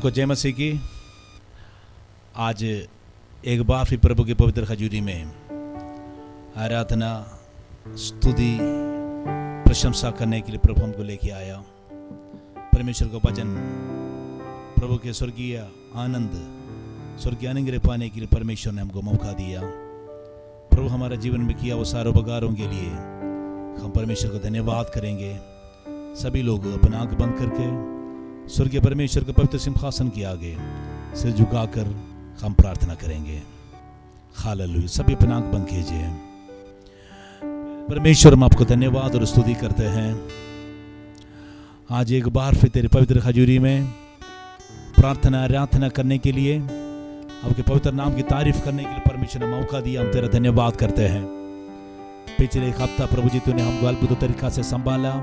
सबको जय मसीह की। आज एक बार फिर प्रभु की पवित्र खजूरी में आराधना, स्तुति, प्रशंसा करने के लिए प्रभु हमको लेके आया। परमेश्वर का वचन, प्रभु के स्वर्गीय आनंद, स्वर्गीय अनुग्रह पाने के लिए परमेश्वर ने हमको मौका दिया। प्रभु हमारे जीवन में किया वो सारे उपकारों के लिए हम परमेश्वर को धन्यवाद करेंगे। सभी लोग अपना आंख बंद करके स्वर्गीय परमेश्वर के पवित्र सिंहासन के आगे सिर झुकाकर हम प्रार्थना करेंगे। हालेलुया। सभी अपना आंख बंद कीजिए। परमेश्वर, हम आपको धन्यवाद और स्तुति करते हैं। आज एक बार फिर तेरी पवित्र खजूरी में प्रार्थना आराधना करने के लिए, आपके पवित्र नाम की तारीफ करने के लिए परमेश्वर ने मौका दिया। हम तेरा धन्यवाद करते हैं। पिछले एक हफ्ता प्रभु जी तूने हमको अद्भुत तरीका से संभाला,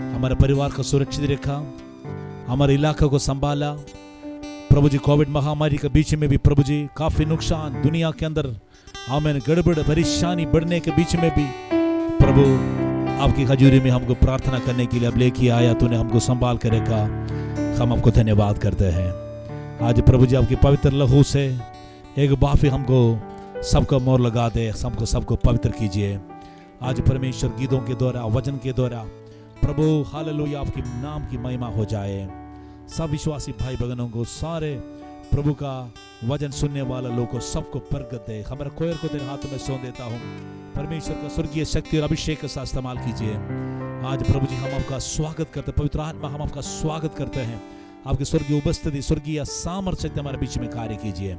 हमारे परिवार को सुरक्षित रखा, हमारे इलाके को संभाला। प्रभु जी कोविड महामारी के बीच में भी प्रभु जी काफी नुकसान दुनिया के अंदर, हमें गड़बड़ परेशानी बढ़ने के बीच में भी प्रभु आपकी खजूरी में हमको प्रार्थना करने के लिए अब लेके आया। तूने हमको संभाल कर रखा, हम आपको धन्यवाद करते हैं। आज प्रभु जी आपकी पवित्र लहू से एक बार फिर हमको सबको मोहर लगा दे, सबको पवित्र कीजिए। आज परमेश्वर गीतों के द्वारा, वचन के द्वारा प्रभु हालेलुया आपके नाम की महिमा हो जाए। सब विश्वासी भाई बहनों को, सारे प्रभु का वचन सुनने वाला लोगों को सबको बरकत दे। हमारे कोयर को तेरे हाथ में सौंप देता हूँ। परमेश्वर का स्वर्गीय शक्ति और अभिषेक के साथ इस्तेमाल कीजिए। आज प्रभु जी हम आपका स्वागत करते हैं। पवित्र आत्मा, हम आपका स्वागत करते हैं। आपके स्वर्गीय उपस्थिति, स्वर्गीय सामर्थ्य हमारे बीच में कार्य कीजिए।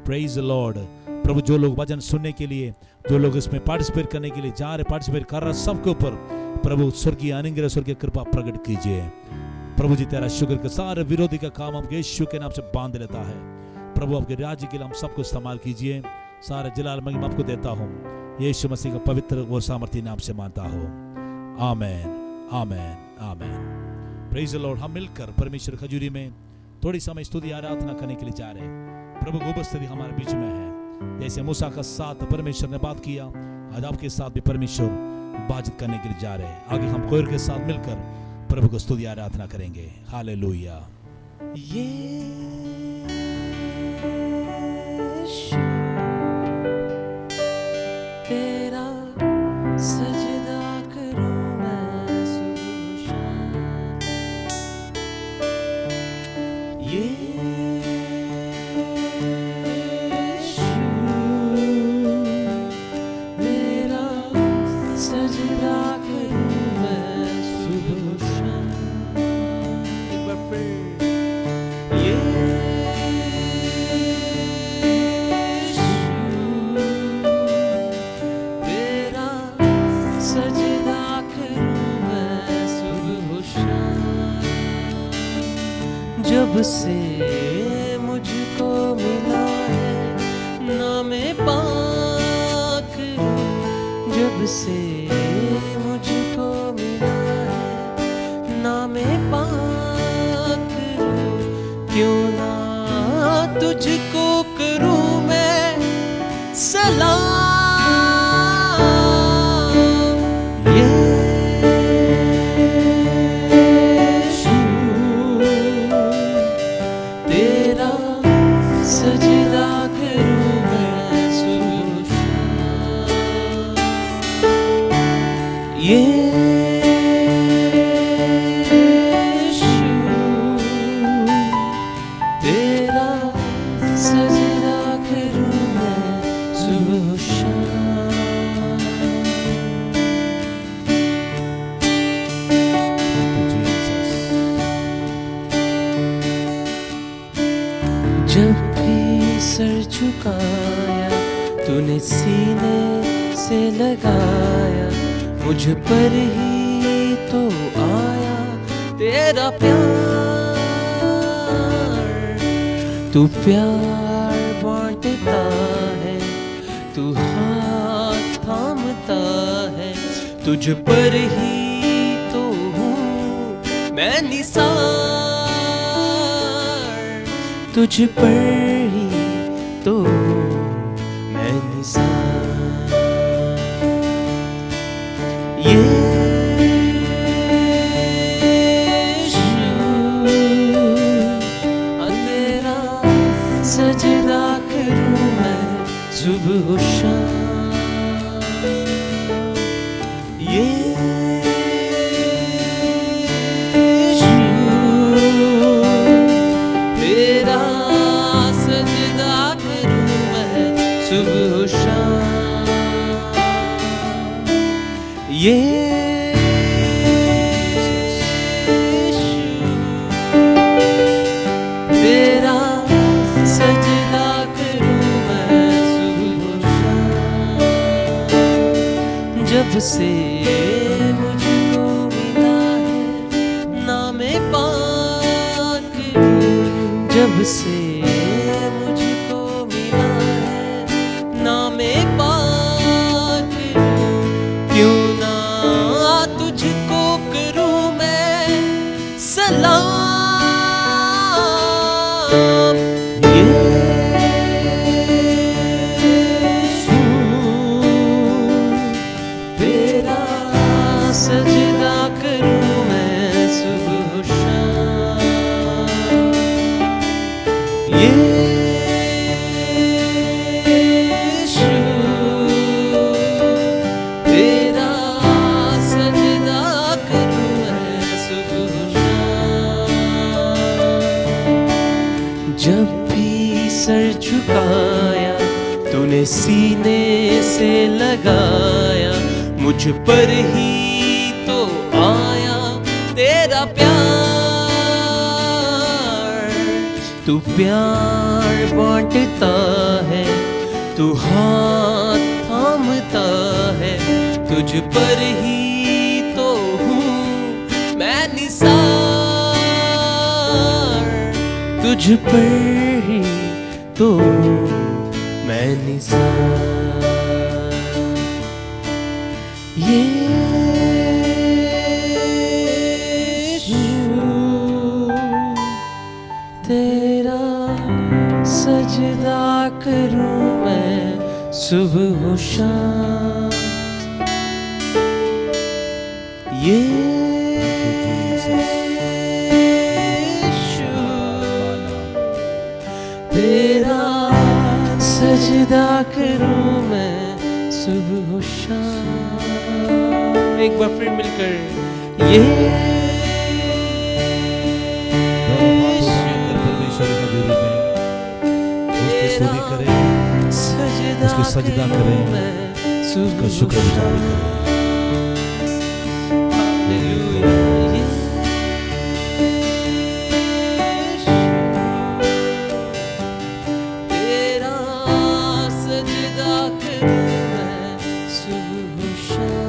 Praise the Lord. प्रभु जो लोग वचन सुनने के लिए, जो लोग इसमें पार्टिसिपेट करने के लिए जा रहे, पार्टिसिपेट कर रहे, सबके ऊपर प्रभु स्वर्गीय अनुग्रह, स्वर्गीय कृपा प्रकट कीजिए। प्रभु जी तेरा शुक्र के सारे विरोधी का काम हम यीशु के नाम से बांध लेता है। प्रभु आपके राज्य के लिए हम सबको इस्तेमाल कीजिए। सारे जलाल महिमा आपको देता हूँ, यीशु मसीह का पवित्र और सामर्थी नाम से मानता हूँ। आमेन, आमेन, आमेन। Praise the Lord. हम मिलकर परमेश्वर खजूरी में थोड़ी समय स्तुति आराधना करने के लिए जा रहे हैं। प्रभु की उपस्थिति हमारे बीच में है। जैसे मूसा का साथ परमेश्वर ने बात किया, आज आपके साथ भी परमेश्वर बातचीत करने के लिए जा रहे हैं। आगे हम कोयर के साथ मिलकर प्रभु को स्तुति आराधना करेंगे। हालेलुया। तेरा सजदा करूं मैं सुबह शाम। मेरा सजदा करूं मैं सुबह शाम। एक बार फिर तेरा सजदा करूं मैं सुबह शाम। जब से मुझको मिला है नाम पाक, जब से मुझको मिला है नाम पाक, क्यों ना तुझको करूं मैं सलाम। तेरा सजदा करूं मैं सुबह शाम। तेरा सजदा करूं मैं सुबह शाम। जब भी सर झुकाया तूने सीने से लगाया, मुझ पर ही तो आया तेरा प्यार। तू प्यार बांटता है, तू हाथ थामता है, तुझ पर ही तो हूँ मैं निसार। तुझ पर ही तो मैं निसार। सजदा करूं मैं सुबह और शाम। तेरा सजदा करूं मैं सुबह और शाम। तेरा सजदा करूं मैं सुबह और शाम। जब से मुझको मिला है नामे पाक, जब से मुझको मिला है नामे पाक, क्यों ना तुझको करूं मैं सलाम। तेरा सजदा करूं मैं सुबह और शाम। तेरा सजदा करूं मैं सुबह और शाम। जब भी सर झुकाया तूने सीने से लगाया, मुझ पर ही तो आया तेरा प्यार। तू प्यार बांटता है, तू हाथ थामता है, तुझ पर ही तो हूँ मैं निसार। तुझ पर ही तो मैं निसार। तेरा सजदा करूं मैं सुबह और शाम। तेरा सजदा करूं मैं सुबह और शाम। एक बार फिर मिलकर स्तुति करें, उसके सजदा करें, उसका शुक्रगुजारी करें। तेरा सजदा करूं मैं सुबह और शाम।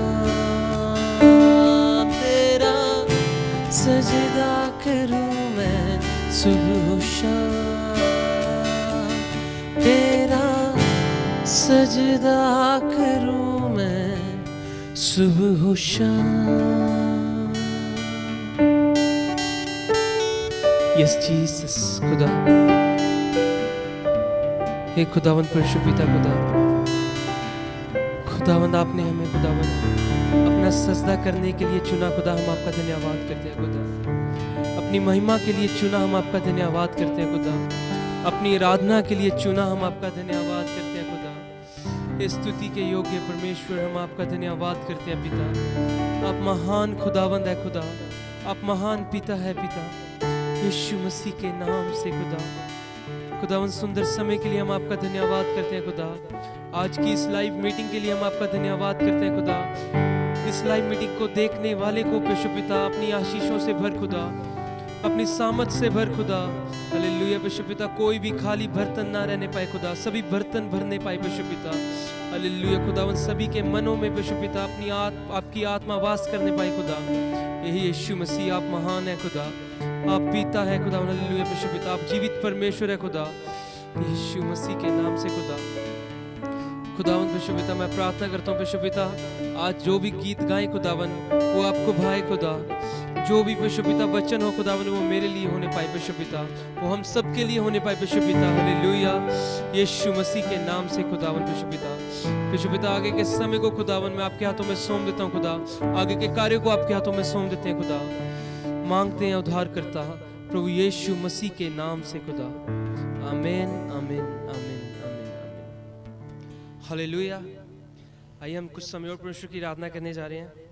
तेरा सजदा करूं मैं सुबह और शाम। तेरा सजदा करूं मैं सुबह और शाम। यस जीसस खुदा, हे खुदावंद परशु पिता खुदा, खुदावंद आपने हमें खुदावंद अपना सजदा करने के लिए चुना खुदा। हम आपका धन्यवाद करते हैं खुदा। अपनी महिमा के लिए चुना, हम आपका धन्यवाद करते हैं खुदा। अपनी आराधना के लिए चुना, हम आपका धन्यवाद करते हैं खुदा। इस स्तुति के योग्य परमेश्वर, हम आपका धन्यवाद करते हैं पिता। आप महान खुदावंद है खुदा, आप महान पिता है पिता। यीशु मसीह के नाम से खुदा, खुदावंद सुंदर समय के लिए हम आपका धन्यवाद करते हैं खुदा। आज की इस लाइव मीटिंग के लिए हम आपका धन्यवाद करते हैं खुदा। इस लाइव मीटिंग को देखने वाले को प्रभु पिता अपनी आशीषों से भर खुदा, अपनी सामर्थ से भर खुदा। हालेलुया प्रभु पिता, कोई भी खाली बर्तन ना रहने पाए खुदा, सभी बर्तन भरने पाए प्रभु पिता। हालेलुया खुदावंद, सभी के मनों में प्रभु पिता अपनी आपकी आत्मा वास करने पाए खुदा। यही यीशु मसीह, आप महान है खुदा, आप पिता है खुदा। हालेलुया प्रभु पिता, आप जीवित परमेश्वर है खुदा। यीशु मसीह के नाम से खुदा, खुदावंद प्रभु पिता मैं प्रार्थना करता हूँ प्रभु पिता, आज जो भी गीत गाएं खुदावन वो आपको भाए खुदा। जो भी प्रभु पिता वचन हो खुदावन वो मेरे लिए होने पाए प्रभु पिता, वो हम सब के लिए होने पाए प्रभु पिता। हालेलुया यीशु मसीह के नाम से खुदावन प्रभु पिता आगे के समय को खुदावन मैं आपके हाथों में सौंप देता हूँ खुदा। आगे के कार्यों को आपके हाथों में सौंप देते हैं खुदा। मांगते हैं उद्धार करता प्रभु यीशु मसीह के नाम से खुदा, आमीन आमीन आमीन आमीन आमीन। हालेलुया। आइए हम कुछ समय और परमेश्वर की आराधना करने जा रहे हैं।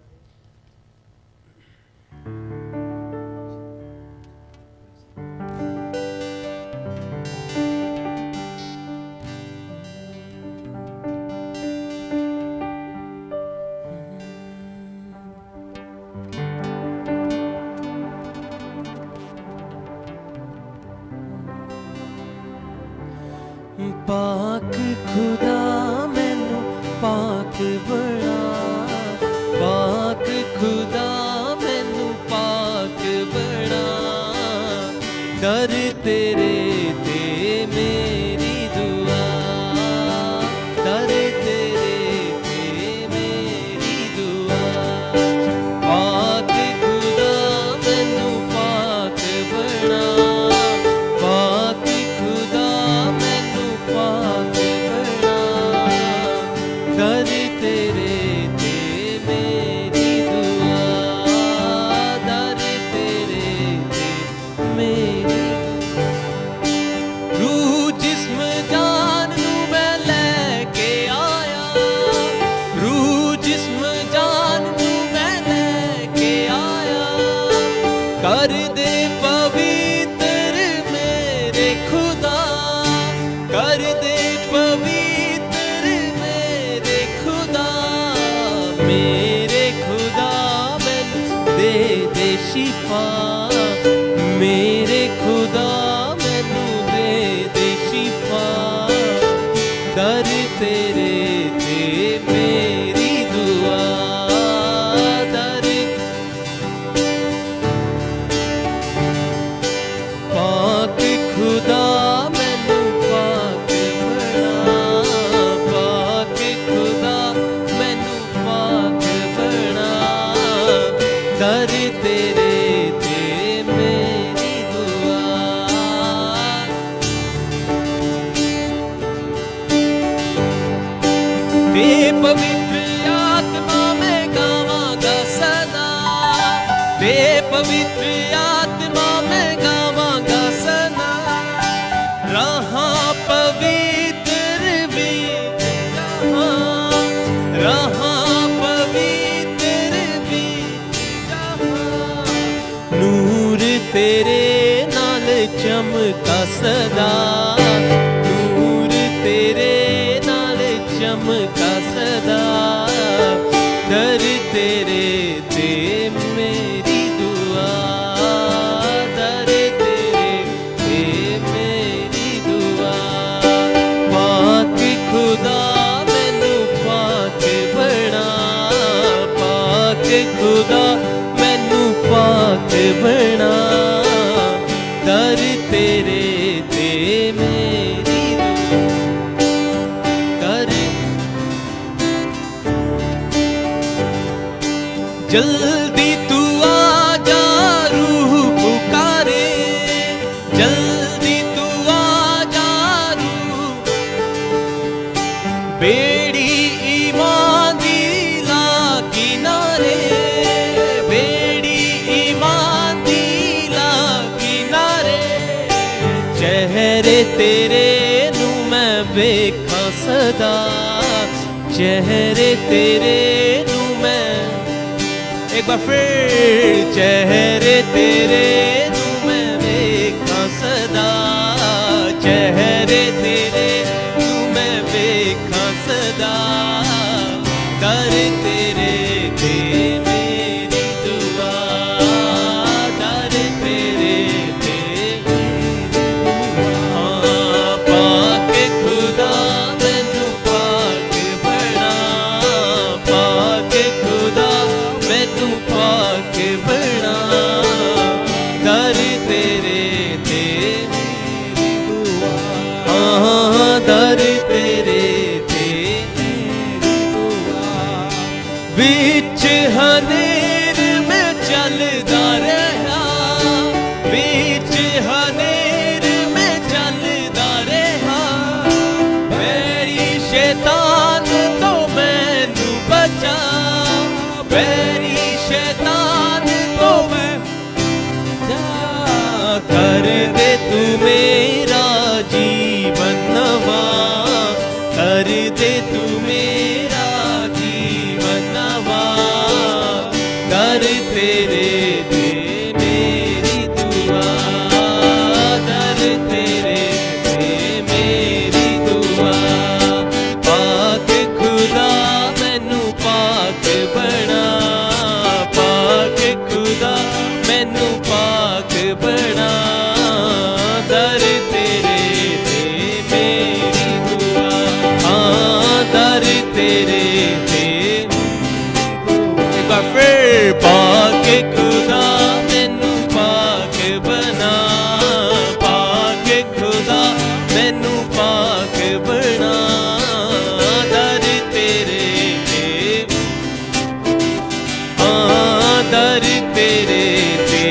पाक खुदा मैनू पाक बना, पाक खुदा मैनू पाक बना, कर तेरे ते मेरी दुआ, कर तेरे ते मेरी दुआ। पाक खुदा मैनू पाक बना, पाक खुदा मैनू पाक बना, कर तेरे ते मेरी दुआ, कर तेरे ते मेरी रूह जिस्म जान नू मैं लेके आया, रूह जिस्म जान नू मैं लेके आया, कर दे पवित्र मेरे खुदा, कर दे पवित्र मेरे खुदा, मेरे खुदा मैनू दे दे शिफा, मेरे खुदा मैनू दे दे शिफा, कर तेरे ते मेरी दुआ, कर पाक खुदा मैनू पाक बना, पाक खुदा मैनू पाक बना, कर तेरे ते मेरी दुआ। ते पवित्र आत्मा में गावांगा सदा, ते पवित्र आत्मा में गावांगा सदा, रहा पवित्र भी जहाँ, रहा पवित्र भी जहाँ, नूर तेरे नाल चमका सदा, नूर तेरे नाल चमका सदा, कर तेरे ते मेरी दुआ, कर तेरे ते मेरी दुआ। पाक खुदा मैनू पाक बना, पाक खुदा मैनू पाक बना, कर तेरे ते मेरी दुआ, कर जल्दी तू आ जा रूह पुकारे, जल्दी तू आ जा रूह, बेड़ी ईमान दी ला किनारे, बेड़ी ईमान दी ला किनारे, चेहरे तेरे नू मैं वेखां सदा, चेहरे तेरे नू मैं, एक बार फिर चेहरे तेरे नू मैं वेखां सदा, चेहरे तेरे नू मैं वेखां सदा, कर तेरे ते मेरी दुआ, कर तेरे ते हाँ, पाक खुदा मैनू पाक बना, पाक खुदा मैनू पाक बना, कर तेरे ते मेरी दुआ, हाँ, कर तेरे ते मेरी दुआ। विच हनेर में चलदा रहा, विच हनेर में चलदा रहा, मेरी शैतान तो मैनू बचा, मेरी शैतान तो मैं जा, कर दे तू मेरा जी पाक खुदा मैनू पाक बना, पाक खुदा मैनू पाक बना, दर तेरे ते, हाँ दर तेरे ते,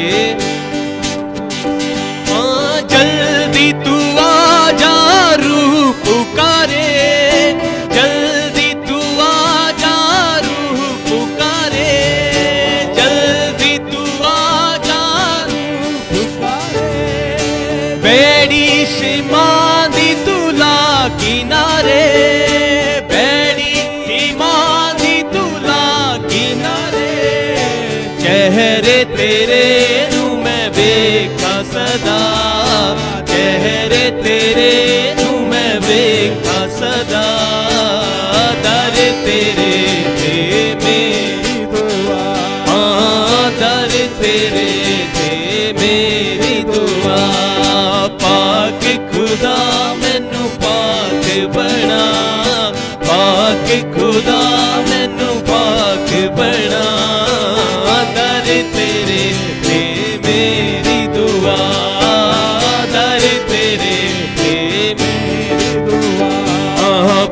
हाँ जल्दी तू आ जा रूह पुकारे, जल्दी तू आ जा रूह पुकारे, जल्दी तू आ जा रूह पुकारे, बेड़ी शिमा दी तुला किनारे, बेड़ी शिमा दी तुला किनारे, चेहरे तेरे नू मैं वेखा सदा, चेहरे तेरे नू मैं वेखा सदा, दर तेरे ते मेरी दुआ, हाँ दर तेरे ते मेरी दुआ, पाक खुदा मैनू पाक बना, पाक खुदा मैनू पाक बना, दर तेरे ते मेरी दुआ, दर तेरे ते मेरी दुआ,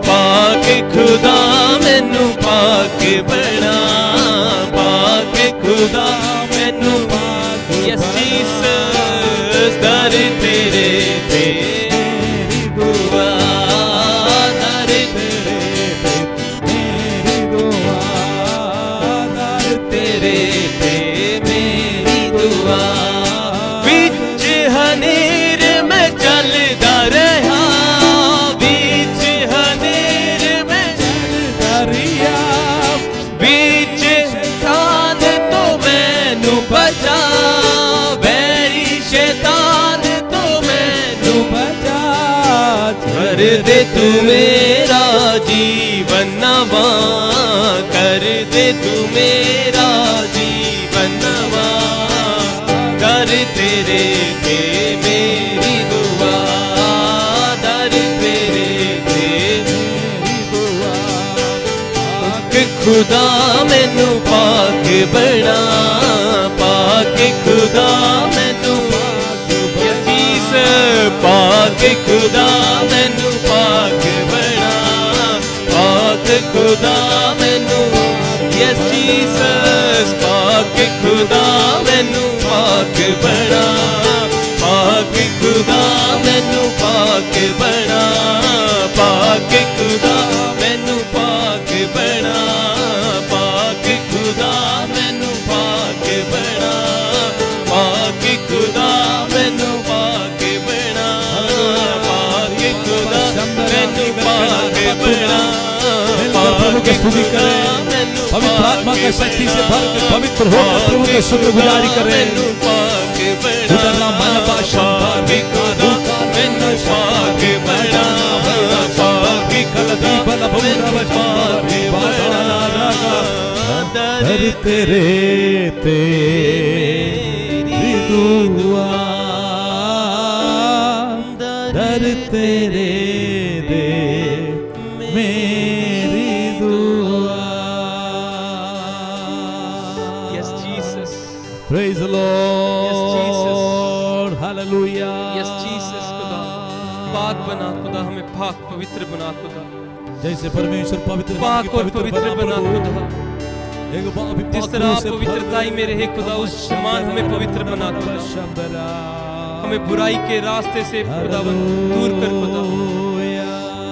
पाक खुदा मैनू पाक बना, पाक खुदा मैनू पाक, यस जीसस दर तेरे ते मेरी दुआ, दर तेरे ते मेरी दुआ, दर तेरे ते मेरी दुआ, विच हनेर में चलदा रहा, विच हनेर में चलदा रहा, विच शैतान तो मैनू बचा, वैरी शैतान तो मैनू बचा, कर दे तू मेरा जीवन नवा, कर दे तू मेरा जीवन नवा, दर तेरे ते मेरी दुआ, दर तेरे ते मेरी दुआ, पाक खुदा मैनू पाक बना, पाक खुदा मैनू पाक बना, पाक खुदा मैनू पाक बना, पाक खुदा मैनू, यस जीसस पाक खुदा मैनू पाक बना, पाक खुदा मैनू पाक बना, पाक खुदा मैनू पाक बना, पाक खुदा मैनू पाक बना, पाक खुदा मैनू पाक बना, पाक खुदा मैनू पाक बना, प्रभु की स्तुति करें, पवित्र आत्मा की शक्ति से भरकर पवित्र होकर प्रभु की शुक्रगुजारी करें, उतरना मन पाशा विकारा मैनू पाक बना, पाक कलदी बल भूरा बचारे बना, दर तेरे ते मेरी दुआ, दर तेरे दे मेरी दुआ, yes Jesus, praise the Lord, hallelujah, yes Jesus, खुदा पाक बना, खुदा हमें पाक पवित्र बना, खुदा जैसे परमेश्वर पवित्र पाक और पवित्र बना, खुदा एक बाप जिस तरह आप पवित्रताई में रहे खुदा, उस समान हमें पवित्र बना, खुदा हमें बुराई के रास्ते से खुदावन दूर कर, खुदा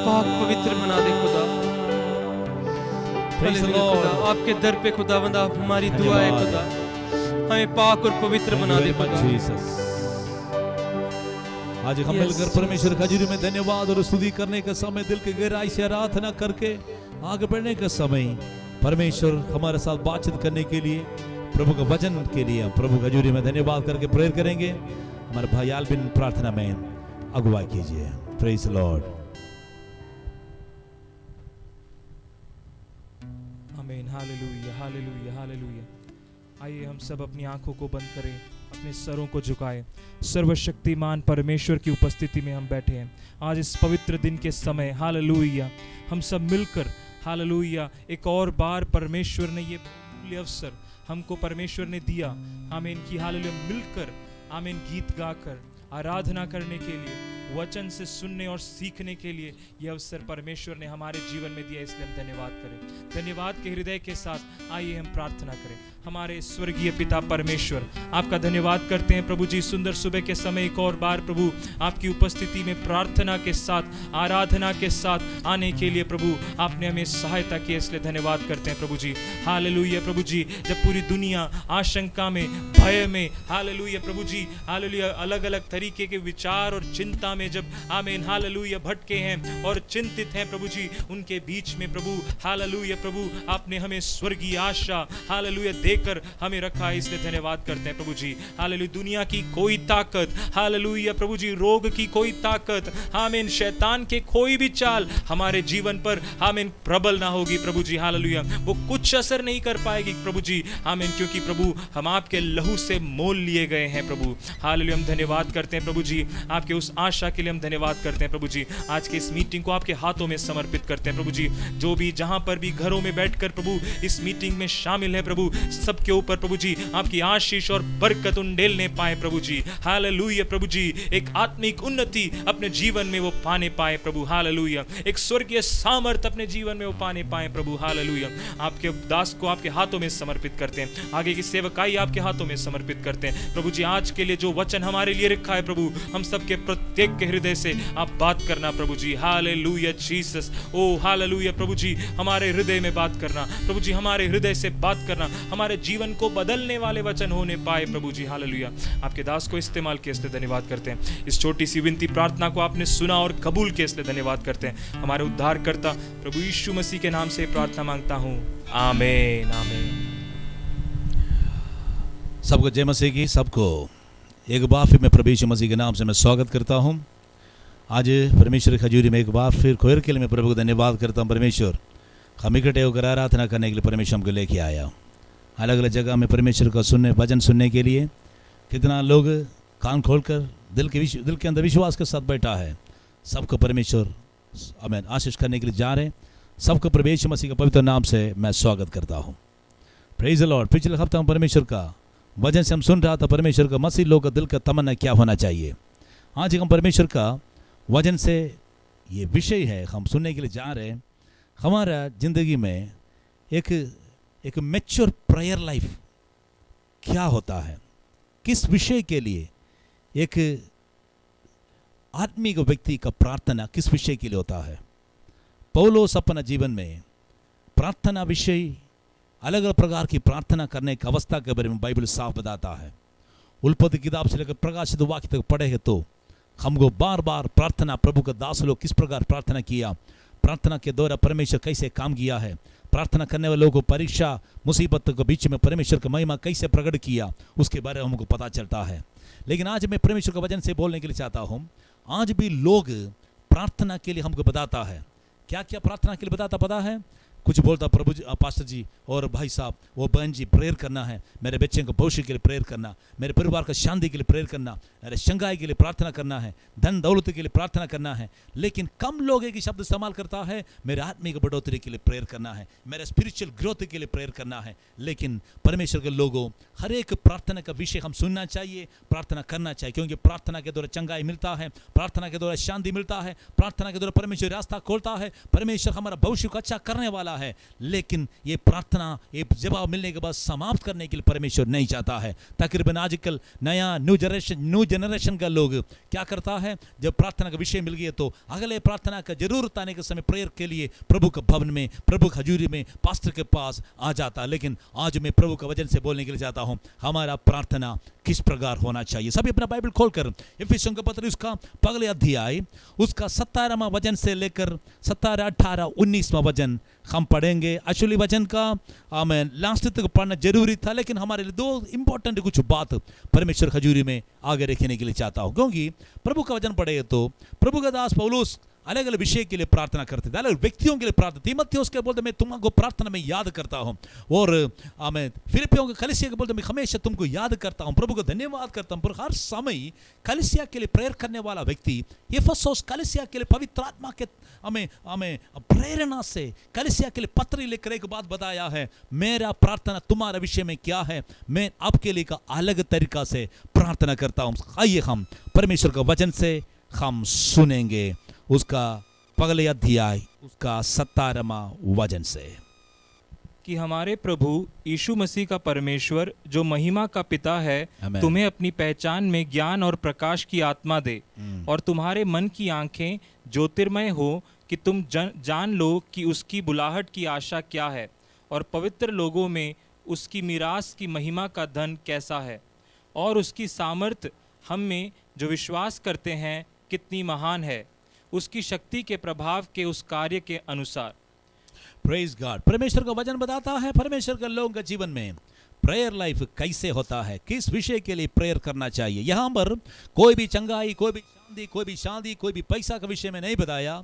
पाक पवित्र बना दे, खुदा खुदा आपके दर पे खुदावंद आप हमारी दुआ है, खुदा हमें पाक और पवित्र बना दे, खुदा आज हम मिलकर परमेश्वर की हजूरी में धन्यवाद और स्तुति करने का समय, दिल की गहराई से आराधना करके आगे बढ़ने का समय, परमेश्वर हमारे साथ बातचीत करने के लिए, प्रभु का वचन के लिए हम प्रभु की हजूरी में धन्यवाद करके प्रेयर करेंगे। हमारे भाई आलबिन प्रार्थना में अगुवाई कीजिए। Praise the Lord. आमीन। हालेलुया हालेलुया हालेलुया। आइए हम सब अपनी आंखों को बंद करें, अपने सरों को झुकाएं। सर्वशक्तिमान परमेश्वर की उपस्थिति में हम बैठे हैं आज इस पवित्र दिन के समय। हालेलुया। हम सब मिलकर हालेलुया एक और बार परमेश्वर ने ये अवसर हमको परमेश्वर ने दिया, आमीन, की हालेलुया मिलकर, आमीन, गीत गाकर आराधना करने के लिए, वचन से सुनने और सीखने के लिए यह अवसर परमेश्वर ने हमारे जीवन में दिया, इसलिए हम धन्यवाद करें। धन्यवाद के हृदय के साथ आइए हम प्रार्थना करें। हमारे स्वर्गीय पिता परमेश्वर, आपका धन्यवाद करते हैं प्रभु जी, सुंदर सुबह के समय एक और बार प्रभु आपकी उपस्थिति में प्रार्थना के साथ, आराधना के साथ आने के लिए प्रभु आपने हमें सहायता की, इसलिए धन्यवाद करते हैं प्रभु जी। हालेलुया प्रभु जी, जब पूरी दुनिया आशंका में, भय में, हालेलुया प्रभु जी, हालेलुया अलग अलग तरीके के विचार और चिंता में जब आमीन हालेलुया भटके हैं और चिंतित हैं प्रभु जी, उनके बीच में प्रभु हालेलुया प्रभु आपने हमें स्वर्गीय आशा हालेलुया देकर हमें रखा है, इसलिए धन्यवाद करते हैं प्रभु जी। हालेलुया दुनिया की कोई ताकत, हालेलुया प्रभु जी, रोग की कोई ताकत, आमीन, शैतान के कोई भी चाल हमारे जीवन पर आमीन प्रबल ना होगी प्रभु जी। हालेलुया वो कुछ असर नहीं कर पाएगी प्रभु जी, आमीन, क्योंकि प्रभु हम आपके लहू से मोल लिए गए हैं प्रभु। हालेलुया हम धन्यवाद करते हैं प्रभु जी, आपके उस आशा के लिए हम धन्यवाद करते हैं प्रभु जी। आज के इस मीटिंग को आपके हाथों में समर्पित करते हैं प्रभु जी। जो भी जहां पर भी घरों में बैठकर प्रभु इस मीटिंग में शामिल है प्रभु, सबके ऊपर प्रभु जी आपकी आशीष और बरकत उंडेलने पाए प्रभु जी। हालेलुया प्रभु जी, एक आत्मिक उन्नति अपने जीवन में वो पाने पाए प्रभु। हालेलुया एक स्वर्गीय सामर्थ अपने जीवन में वो पाने पाए प्रभु। हालेलुया आपके दास को आपके हाथों में समर्पित करते हैं, आगे की सेवकाई आपके हाथों में समर्पित करते हैं प्रभु जी। आज के लिए जो वचन हमारे लिए रखा है प्रभु, हम सबके प्रत्येक के हृदय से आप बात करना प्रभु जी। हालेलुया जीसस, ओ हालेलुया प्रभु जी, हमारे हृदय में बात करना प्रभु जी, हमारे हृदय से बात करना, हमारे जीवन को बदलने वाले वचन होने पाए प्रभु जी। हालेलुया आपके दास को इस्तेमाल किए इसलिए धन्यवाद करते हैं। इस छोटी सी विनती प्रार्थना को आपने सुना और कबूल किया इसलिए धन्यवाद करते हैं। हमारे उद्धारकर्ता प्रभु यीशु मसीह के नाम से प्रार्थना मांगता हूँ, आमीन आमीन। सबको जय मसीह की, सबको एक बार फिर मैं प्रभु यीशु मसीह के नाम से मैं स्वागत करता हूँ। आज परमेश्वर की खजूरी में एक बार फिर खोर के लिए मैं प्रभु को धन्यवाद करता हूँ। परमेश्वर हम इकट्ठे होकर आराधना करने के लिए परमेश्वर हमको लेके आया। अलग अलग जगह में परमेश्वर का सुनने, भजन सुनने के लिए कितना लोग कान खोलकर दिल के अंदर विश्वास के साथ बैठा है। सबको परमेश्वर आमीन आशीष करने के लिए जा रहे हैं। सबको प्रभु यीशु मसीह के पवित्र नाम से मैं स्वागत करता हूँ। Praise the Lord. पिछले हफ्ते हम परमेश्वर का वचन से हम सुन रहा था परमेश्वर का मसीह लोग का दिल का तमन्ना क्या होना चाहिए। आज हम परमेश्वर का वचन से ये विषय है हम सुनने के लिए जा रहे हैं। हमारा ज़िंदगी में एक मैच्योर प्रेयर लाइफ क्या होता है, किस विषय के लिए एक आत्मिक व्यक्ति का प्रार्थना किस विषय के लिए होता है। पौलुस अपना जीवन में प्रार्थना विषय अलग अलग प्रकार की प्रार्थना करने की अवस्था के बारे में बाइबल साफ बताता है। उत्पत्ति किताब से लेकर प्रकाशित वाक्य तक पढ़े हैं तो हमको बार बार प्रार्थना, प्रभु का दास लोग किस प्रकार प्रार्थना किया, प्रार्थना के द्वारा परमेश्वर कैसे काम किया है, प्रार्थना करने वाले लोगों को परीक्षा मुसीबत के बीच में परमेश्वर का महिमा कैसे प्रकट किया, उसके बारे में हमको पता चलता है। लेकिन आज मैं परमेश्वर का वचन से बोलने के लिए चाहता हूँ। आज भी लोग प्रार्थना के लिए हमको बताता है, क्या क्या प्रार्थना के लिए बताता पता है। कुछ बोलता प्रभु जी, पास्टर जी और भाई साहब, वो बहन जी प्रेयर करना है, मेरे बच्चे को भविष्य के लिए प्रेयर करना, मेरे परिवार का शांति के लिए प्रेयर करना, मेरे शंघाई के लिए प्रार्थना करना है, धन दौलत के लिए प्रार्थना करना है। लेकिन कम लोग एक शब्द इस्तेमाल करता है, मेरे आत्मिक बढ़ोतरी के लिए प्रेयर करना है, मेरे स्पिरिचुअल ग्रोथ के लिए प्रेयर करना है। लेकिन परमेश्वर के लोगों, हर एक प्रार्थना का विषय हम सुनना चाहिए, प्रार्थना करना चाहिए, क्योंकि प्रार्थना के द्वारा चंगाई मिलता है, प्रार्थना के द्वारा शांति मिलता है, प्रार्थना के द्वारा परमेश्वर रास्ता खोलता है, परमेश्वर हमारा भविष्य को अच्छा करने वाला है। लेकिन ये प्रार्थना ये जवाब मिलने के बाद समाप्त करने के लिए परमेश्वर नहीं चाहता है। तकरीबन आजकल न्यू जनरेशन का लोग क्या करता है, जब प्रार्थना का विषय मिल गया तो अगले प्रार्थना का जरूरत आने के समय प्रेयर के लिए प्रभु के भवन में, प्रभु की हजूरी में, पास्टर के पास आ जाता है। लेकिन आज मैं प्रभु का वचन से बोलने के लिए चाहता हूं, हमारा प्रार्थना किस प्रकार होना चाहिए। सभी अपना बाइबल खोलकर इफिसियों के पत्र उसका पहले अध्याय उसका 17वां वचन से लेकर 17, 18, 19वां वचन हम पढ़ेंगे। एक्चुअली वचन का मैं लास्ट तक पढ़ना जरूरी था, लेकिन हमारे लिए दो इंपॉर्टेंट कुछ बात परमेश्वर हजूरी में आगे रखने के लिए चाहता हूँ। क्योंकि प्रभु का वचन पढ़े तो प्रभु का दास पौलुस अलग अलग विषय के लिए प्रार्थना करते थे, अलग अलग व्यक्तियों के लिए प्रार्थना। तीमुथियुस के बोलते मैं तुमको प्रार्थना में याद करता हूँ, और मैं फिलिपियों के कलीसिया के बोलते मैं हमेशा तुमको याद करता हूँ, प्रभु को धन्यवाद करता हूँ। पर हर समय कलीसिया के लिए प्रेयर करने वाला व्यक्ति एफेसुस कलीसिया के लिए पवित्र आत्मा के हमें प्रेरणा से कलीसिया के लिए पत्र लिखकर एक बात बताया है, मेरा प्रार्थना तुम्हारे विषय में क्या है, मैं आपके लिए का अलग तरीका से प्रार्थना करता हूँ। आइए हम परमेश्वर का वचन से हम सुनेंगे उसका पहले अध्याय उसका 17वां वचन से कि हमारे प्रभु यीशु मसीह का परमेश्वर जो महिमा का पिता है आमीन। तुम्हें अपनी पहचान में ज्ञान और प्रकाश की आत्मा दे, और तुम्हारे मन की आंखें ज्योतिर्मय हो कि तुम जान लो कि उसकी बुलाहट की आशा क्या है, और पवित्र लोगों में उसकी मीरास की महिमा का धन कैसा है, और उसकी सामर्थ हम में जो विश्वास करते हैं कितनी महान है, उसकी शक्ति के प्रभाव के उस कार्य के अनुसार। Praise God. परमेश्वर का वचन बताता है परमेश्वर के लोगों के जीवन में प्रेयर लाइफ कैसे होता है, किस विषय के लिए प्रेयर करना चाहिए। यहाँ पर कोई भी चंगाई, कोई भी शांति, कोई भी शादी, कोई भी पैसा के विषय में नहीं बताया,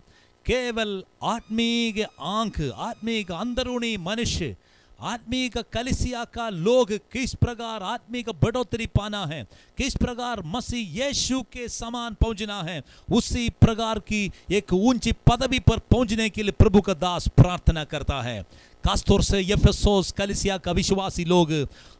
केवल आत्मिक आंख, आत्मिक अंदरूनी मनुष्य, आत्मिक कलीसिया का लोग किस प्रकार आत्मिक बढ़ोतरी पाना है, किस प्रकार मसीह यीशु के समान पहुंचना है, उसी प्रकार की एक ऊंची पदवी पर पहुंचने के लिए प्रभु का दास प्रार्थना करता है। खासतौर से एफेसुस कलीसिया का विश्वासी लोग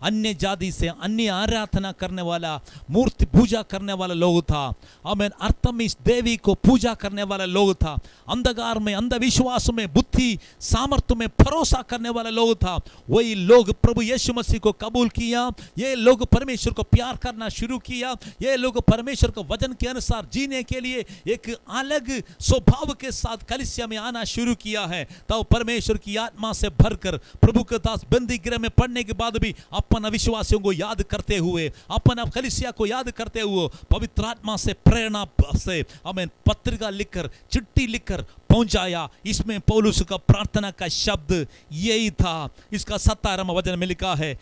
अन्य जाति से, अन्य आराधना करने वाला, मूर्ति पूजा करने वाला लोग था, आमीन, अर्थमिस देवी को पूजा करने वाला लोग था, अंधकार में, अंधविश्वास में, बुद्धि सामर्थ्य में भरोसा करने वाला लोग था। वही लोग प्रभु यीशु मसीह को कबूल किया, ये लोग परमेश्वर को प्यार करना शुरू किया, ये लोग परमेश्वर के वचन के अनुसार जीने के लिए एक अलग स्वभाव के साथ कलीसिया में आना शुरू किया है। तब परमेश्वर की आत्मा से भरकर प्रभु के दास बंदी गृह में पढ़ने के बाद भी अपन अविश्वासियों को याद करते हुए, अपन कलीसिया को याद करते हुए, पवित्र आत्मा से प्रेरणा से हमें पत्रिका लिखकर, चिट्ठी लिखकर पहुंचाया। इसमें पौलुस का प्रार्थना का शब्द यही था। इसका 17वां वचन में लिखा है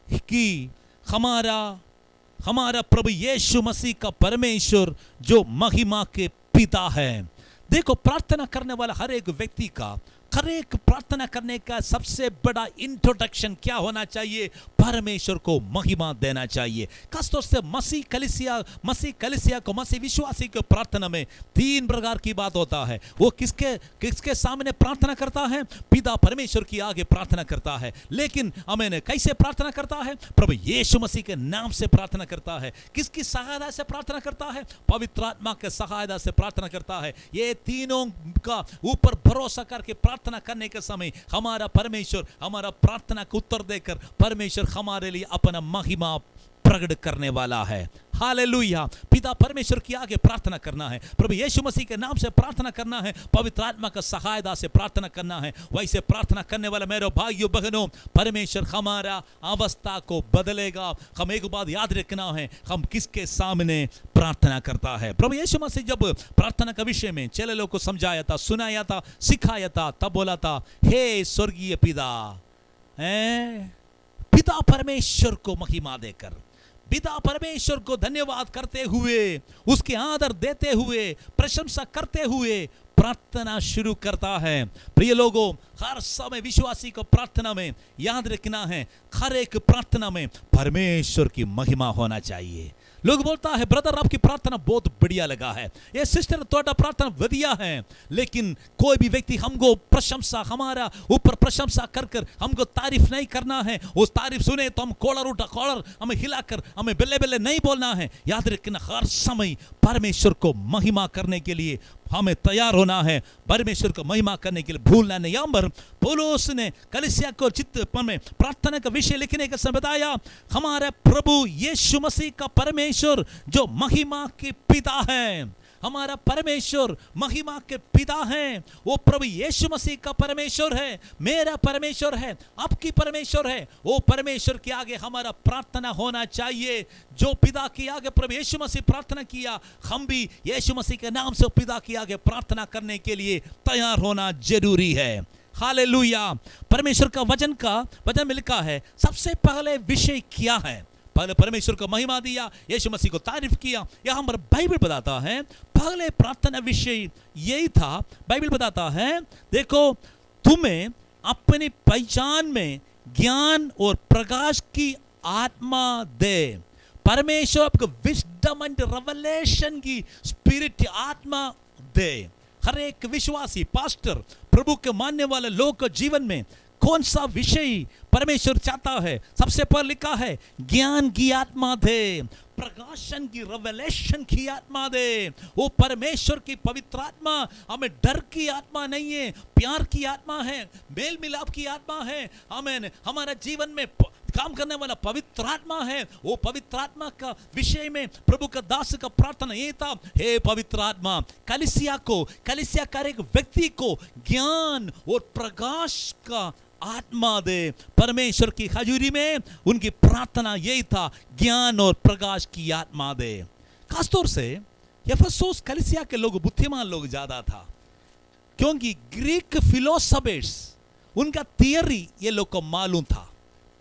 कि हमारा प्रभु यीशु मसीह का परमेश्वर जो महिमा के पिता है। देखो, प्रार्थना करने वाला हर एक व्यक्ति का, हर एक प्रार्थना करने का सबसे बड़ा इंट्रोडक्शन क्या होना चाहिए? परमेश्वर को महिमा देना चाहिए। खासतौर से मसीह कलीसिया को, मसीह विश्वासी को प्रार्थना में 3 प्रकार की बात होता है। वो किसके सामने प्रार्थना करता है? पिता परमेश्वर की आगे प्रार्थना करता है। लेकिन हमें कैसे प्रार्थना करता है? प्रभु यीशु मसीह के नाम से प्रार्थना करता है। किसकी सहायता से प्रार्थना करता है? पवित्र आत्मा के सहायता से प्रार्थना करता है। ये तीनों का ऊपर भरोसा करके प्रार्थना करने के समय हमारा परमेश्वर हमारा प्रार्थना को उत्तर देकर परमेश्वर हमारे लिए अपना महिमा प्रकट करने वाला है। हालेलुया। पिता परमेश्वर की आगे प्रार्थना करना है, प्रभु यीशु मसीह के नाम से प्रार्थना करना है, पवित्र आत्मा का सहायता से प्रार्थना करना है। वैसे प्रार्थना करने वाला मेरे भाइयों बहनों, परमेश्वर हमारा अवस्था को बदलेगा। हम एक बात याद रखना है, हम किसके सामने प्रार्थना करता है। प्रभु यीशु मसीह जब प्रार्थना का विषय में चेले लोग को समझाया था, सुनाया था, सिखाया था, तब बोला था, हे स्वर्गीय पिता परमेश्वर को महिमा देकर, पिता परमेश्वर को धन्यवाद करते हुए, उसके आदर देते हुए, प्रशंसा करते हुए प्रार्थना शुरू करता है। प्रिय लोगों, हर समय विश्वासी को प्रार्थना में याद रखना है, हर एक प्रार्थना में परमेश्वर की महिमा होना चाहिए। लोग बोलता है, ब्रदर आपकी प्रार्थना बहुत बढ़िया लगा है, ये सिस्टर तोड़ा प्रार्थना बढ़िया है, लेकिन कोई भी व्यक्ति हमको प्रशंसा, हमारा ऊपर प्रशंसा कर हमको तारीफ नहीं करना है। उस तारीफ सुने तो हम कॉलर हमें हिलाकर हमें बल्ले बल्ले नहीं बोलना है। याद रखना, हर समय परमेश्वर को महिमा करने के लिए हमें तैयार होना है, परमेश्वर को महिमा करने के लिए भूलना नहीं। यहाँ पर पौलुस ने कलीसिया को चित्त में प्रार्थना का विषय लिखने का समय बताया, हमारे प्रभु यीशु मसीह का परमेश्वर जो महिमा के पिता है। हमारा परमेश्वर महिमा के पिता हैं, वो प्रभु यीशु मसीह का परमेश्वर है, मेरा परमेश्वर है, आपकी परमेश्वर है। वो परमेश्वर के आगे हमारा प्रार्थना होना चाहिए। जो पिता के आगे प्रभु यीशु मसीह प्रार्थना किया, हम भी यीशु मसीह के नाम से पिता के आगे प्रार्थना करने के लिए तैयार होना जरूरी है। हालेलुया। परमेश्वर का वचन में लिखा है, सबसे पहले विषय क्या है? परमेश्वर को महिमा दिया, यीशु मसीह को तारीफ किया। यहाँ पर बाइबल बताता है पहले प्रार्थना विषय यही था। बाइबल बताता है देखो, तुम्हें अपनी पहचान में ज्ञान और प्रकाश की आत्मा दे। परमेश्वर आपको विजडम एंड रेवलेशन की स्पिरिट आत्मा दे। हर एक विश्वासी पास्टर प्रभु के मानने वाले लोग के जीवन में कौन सा विषय परमेश्वर चाहता है? सबसे पहले लिखा है ज्ञान की आत्मा दे, प्रकाशन की रेवलेशन की आत्मा दे। वो परमेश्वर की पवित्र आत्मा हमें डर की आत्मा नहीं है, प्यार की आत्मा है, मेल मिलाप की आत्मा है। आमीन। हमारा जीवन में काम करने वाला पवित्र आत्मा है। वो पवित्र आत्मा का विषय में प्रभु का दास का प्रार्थना ये था, हे पवित्र आत्मा कलीसिया का एक व्यक्ति को ज्ञान और प्रकाश का आत्मा दे। परमेश्वर की हजूरी में उनकी प्रार्थना यही था, ज्ञान और प्रकाश की आत्मा दे। खासतौर से एफेसोस कलीसिया के लोग बुद्धिमान लोग ज्यादा था, क्योंकि ग्रीक फिलोसफर्स उनका थियरी ये लोग को मालूम था।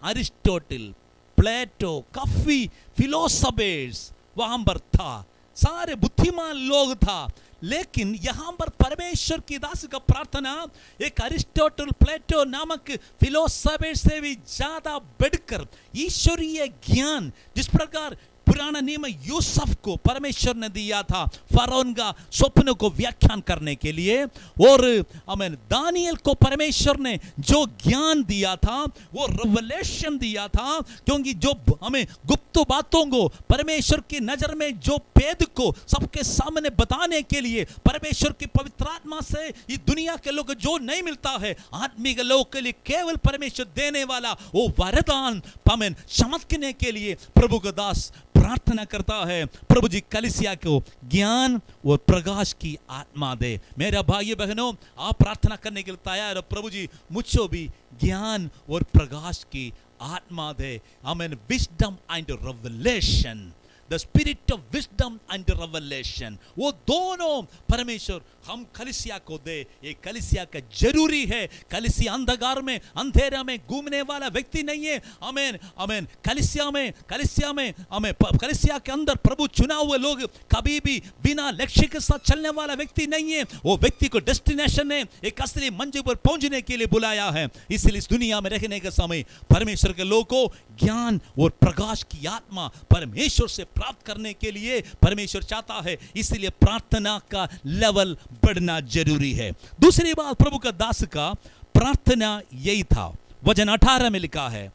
अरिस्टोटल, प्लेटो, काफी फिलोसफर्स वहां पर था, सारे बुद्धिमान लोग था। लेकिन यहां पर परमेश्वर की दास का प्रार्थना एक अरिस्टोटल, प्लेटो नामक फिलोसफर से भी ज्यादा बढ़कर ईश्वरीय ज्ञान, जिस प्रकार पुराना नियम यूसुफ को परमेश्वर ने दिया था फरौन का स्वप्न को व्याख्यान करने के लिए, और आमीन दानियल को परमेश्वर ने जो ज्ञान दिया था वो रेवलेशन दिया था, क्योंकि जो हमें गुप्त बातों को परमेश्वर की नजर में जो भेद को सबके सामने बताने के लिए परमेश्वर की पवित्र आत्मा से इस दुनिया के लोग जो नहीं मिलता है, आदमी के लोग के लिए केवल परमेश्वर देने वाला वो वरदान आमीन चमकने के लिए प्रभु का दास प्रार्थना करता है, प्रभु जी कलीसिया को ज्ञान और प्रकाश की आत्मा दे। मेरे भाई बहनों, आप प्रार्थना करने के लिए तैयार हो, प्रभु जी मुझको भी ज्ञान और प्रकाश की आत्मा दे। आमीन। Wisdom and revelation, the spirit of wisdom and revelation, वो दोनों परमेश्वर हम कलीसिया को दे। ये कलीसिया का जरूरी है। कलीसिया अंधकार में, अंधेरा में घूमने वाला व्यक्ति नहीं है। आमीन आमीन। कलीसिया में हमें कलीसिया के अंदर प्रभु चुना हुए लोग कभी भी बिना लक्ष्य के साथ चलने वाला व्यक्ति नहीं है। वो व्यक्ति को डेस्टिनेशन है, एक असली मंजिल पर पहुंचने के लिए बुलाया है। इसलिए इस दुनिया में रहने के समय परमेश्वर के लोगों को ज्ञान और प्रकाश की आत्मा परमेश्वर से प्राप्त करने के लिए परमेश्वर चाहता है। इसलिए प्रार्थना का लेवल बढ़ना जरूरी है। दूसरी बात, प्रभु का दास का प्रार्थना यही था। वचन 18 में लिखा है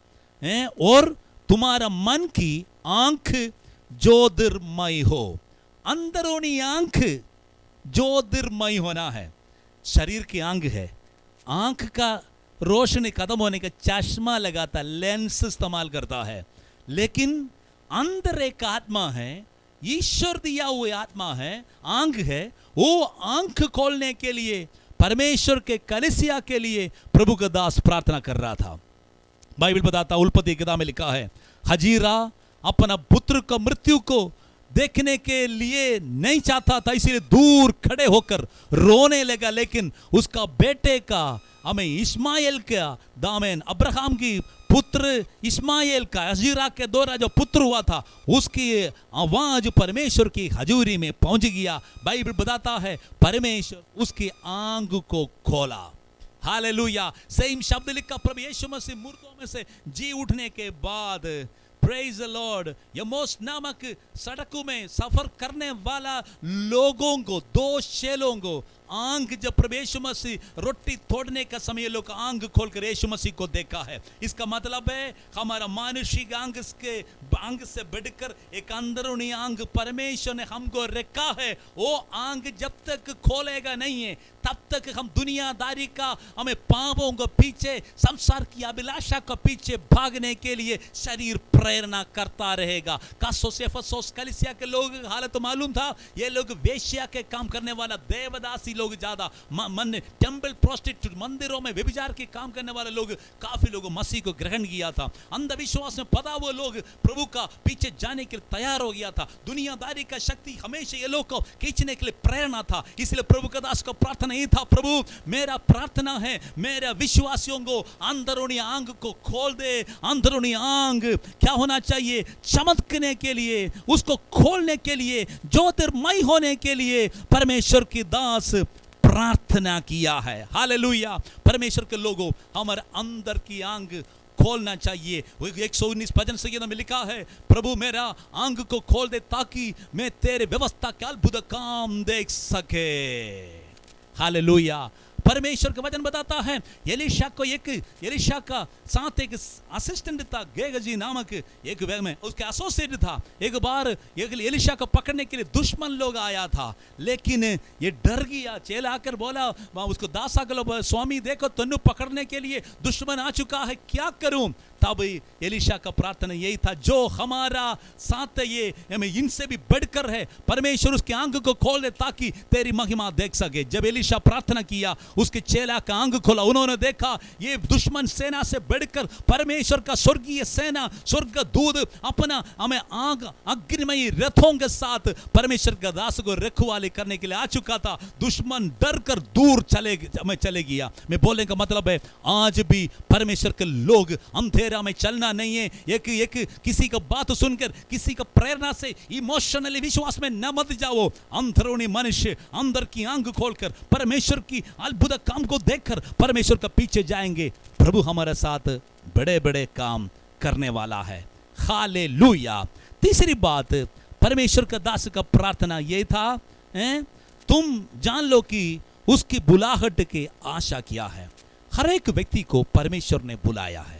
और तुम्हारा मन की आंख ज्योतिर्मय हो। अंदरूनी आंख ज्योतिर्मय होना है। शरीर की आंख है, आंख का रोशनी खत्म होने का चश्मा लगाता, लेंस इस्तेमाल करता है, लेकिन अंदर एक आत्मा है, ईश्वर दिया हुआ आत्मा है, आंख है। वो आंख खोलने के लिए परमेश्वर के कलीसिया के लिए प्रभु का दास प्रार्थना कर रहा था। बाइबल बताता, उल्पत्ति किताब में लिखा है, हजीरा अपना पुत्र को मृत्यु को देखने के लिए नहीं चाहता था, इसलिए दूर खड़े होकर रोने लगा। लेकिन उसका बेटे का हमें इस्माइल का दामन अब्राहम की पुत्र इस्माइल का हजीरा के द्वारा जो पुत्र हुआ था, उसकी आवाज परमेश्वर की हजूरी में पहुंच गया। बाइबल बताता है परमेश्वर उसकी आंख को खोला। हालेलुया। सेम शब्द लिखा, प्रभु यीशु मसीह मुर्दों में से जी उठने के बाद, प्रेज द लॉर्ड, यमोस नामक सड़कों में सफर करने वाला लोगों को, दो चेलों को आंख, जब प्रभु यीशु मसीह रोटी तोड़ने का समय लोग आंख खोलकर यीशु मसीह को देखा है। इसका मतलब है हमारा मानुषिक आंख के आंख से बढ़कर एक अंदरूनी आंख परमेश्वर ने हमको रखा है। वो आंख जब तक खोलेगा नहीं है तब तक हम दुनियादारी का, हमें पापों को पीछे, संसार की अभिलाषा को पीछे भागने के लिए शरीर प्रेरणा करता रहेगा। कलीसिया के लोग हालत मालूम था, ये लोग वेश्या के काम करने वाला देवदासी लोग ज्यादा मन टेम्पल प्रोस्टिट्यूट, मंदिरों में व्यभिचार के काम करने वाले लोग, काफी लोग मसीह को ग्रहण किया था। अंधविश्वास में पदा हुए लोग प्रभु का पीछे जाने के लिए तैयार हो गया था। दुनियादारी का शक्ति हमेशा ये लोग को खींचने के लिए प्रेरणा था। इसलिए प्रभु का दास का प्रार्थना ये था, प्रभु मेरा प्रार्थना है मेरा विश्वासियों को अंदरूनी आंग को खोल दे। अंदरूनी आंग क्या होना चाहिए? चमकने के लिए, उसको खोलने के लिए, ज्योतिर्मय होने के लिए परमेश्वर की दास प्रार्थना किया है। हालेलुया। परमेश्वर के लोगों, हमारे अंदर की आंग खोलना चाहिए। 119 भजन संगीत में लिखा है, प्रभु मेरा आंग को खोल दे ताकि मैं तेरे व्यवस्था के अद्भुत काम देख सके। हालेलुया। परमेश्वर का वचन बताता है, एलीशा का साथ एक असिस्टेंट था, गेहजी नामक एक में उसके एसोसिएट था। एक बार एलीशा को पकड़ने के लिए दुश्मन लोग आया था, लेकिन ये डर गया। चेला आकर बोला उसको, दासा को, स्वामी देखो तन्नू पकड़ने के लिए दुश्मन आ चुका है, क्या करूं? तब एलीशा का प्रार्थना यही था, जो हमारा साथ है ये इनसे भी बढ़कर है, परमेश्वर उसके आंग को खोल दे ताकि तेरी महिमा देख सके। जब एलीशा प्रार्थना किया, उसके चेला का आंग खोला, उन्होंने देखा ये दुश्मन सेना से बढ़कर परमेश्वर का स्वर्गीय सेना, स्वर्ग दूत अपना हमें आग अग्निमयी रथों के साथ परमेश्वर का दास को रखवाली करने के लिए आ चुका था। दुश्मन डर कर दूर चले गया। मैं बोलने का मतलब है, आज भी परमेश्वर के लोग अंधेरा में चलना नहीं है। एक किसी का बात सुनकर, किसी का प्रेरणा से इमोशनली विश्वास में न मत जाओ। अंदरूनी मनुष्य अंदर की आंख खोलकर परमेश्वर की अद्भुत काम को देखकर परमेश्वर का पीछे जाएंगे। प्रभु हमारे साथ बड़े बड़े काम करने वाला है। हालेलुया। तीसरी बात, परमेश्वर का दास का प्रार्थना यह था, तुम जान लो कि उसकी बुलाहट की आशा किया है। हर एक व्यक्ति को परमेश्वर ने बुलाया है।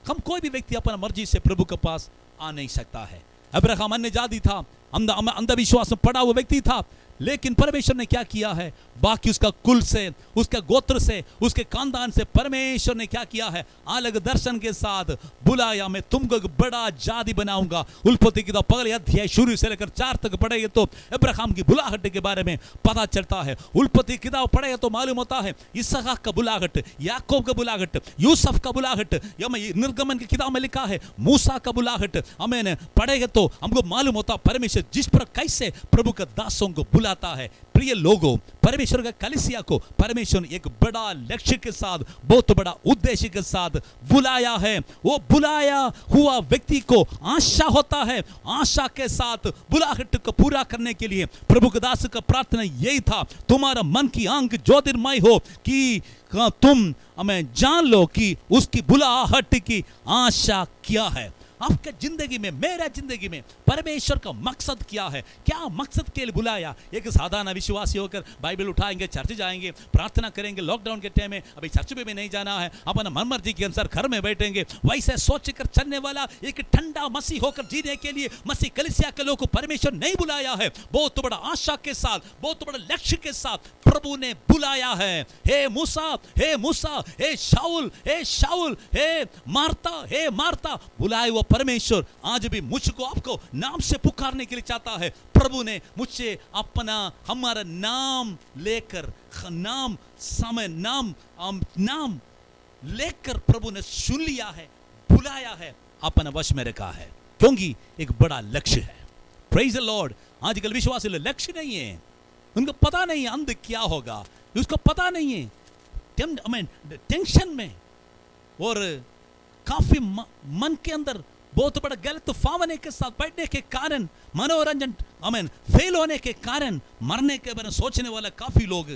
हम कोई भी व्यक्ति अपना मर्जी से प्रभु के पास आ नहीं सकता है। अब्राहम अन्यजाति था, अंधविश्वास में पड़ा हुआ व्यक्ति था, लेकिन परमेश्वर ने क्या किया है? बाकी उसका कुल से, उसके गोत्र से, उसके खानदान से परमेश्वर ने क्या किया है? अलग दर्शन के साथ बुलाया। मैं तुमको एक बड़ा जाति बनाऊंगा। उत्पत्ति किताब पहले अध्याय शुरू से लेकर 4 तक पढ़ेंगे तो अब्राहम की बुलाहट के बारे में पता चलता है। उत्पत्ति किताब पढ़ेगा तो मालूम होता है इसहाक का बुलाहट, याकूब का बुलाहट, यूसुफ का बुलाहट, या निर्गमन की किताब में लिखा है मूसा का बुलाहट। हमें पढ़ेगा तो हमको मालूम होता परमेश्वर जिस पर कैसे प्रभु के दासों को बुलाता है। प्रिय लोगों, परमेश्वर का कलीसिया को परमेश्वर ने एक बड़ा लक्ष्य के साथ, बहुत बड़ा उद्देश्य के साथ बुलाया है। वो बुलाया हुआ व्यक्ति को आशा होता है। आशा के साथ बुलाहट को पूरा करने के लिए प्रभु के दास का प्रार्थना यही था, तुम्हारा मन की आंख ज्योतिर्मय हो कि तुम हमें जान लो कि उसकी बुलाहट की आशा क्या है। आपके जिंदगी में, मेरा जिंदगी में परमेश्वर का मकसद क्या है? क्या मकसद के लिए बुलाया? एक साधारण विश्वासी होकर बाइबल उठाएंगे, चर्च जाएंगे, प्रार्थना करेंगे, लॉकडाउन के टाइम में अभी चर्च में भी नहीं जाना है, अपना मन मर्जी के अनुसार घर में बैठेंगे, वैसे सोचकर चलने वाला एक ठंडा मसीह होकर जीने के लिए मसीह कलीसिया के लोगों को परमेश्वर नहीं बुलाया है। बहुत बड़ा आशा के साथ, बहुत बड़ा लक्ष्य के साथ प्रभु ने बुलाया है। हे मूसा, हे मूसा, हे शाऊल, हे शाऊल, हे मार्ता, बुलाए हुआ परमेश्वर आज भी मुझको आपको नाम से पुकारने के लिए चाहता है। प्रभु ने मुझसे अपना हमारा नाम लेकर, नाम लेकर प्रभु ने सुन लिया है, बुलाया है, अपना वश में रखा है, क्योंकि एक बड़ा लक्ष्य है। Praise the Lord. आजकल विश्वासी लोग लक्ष्य नहीं है, उनको पता नहीं है अंत क्या होगा, उसको पता नहीं है, टेंशन में और काफी मन के अंदर बहुत बड़ा गलत फावने के साथ बैठने के कारण, मनोरंजन फेल होने के कारण मरने के बारे में सोचने वाला काफी लोग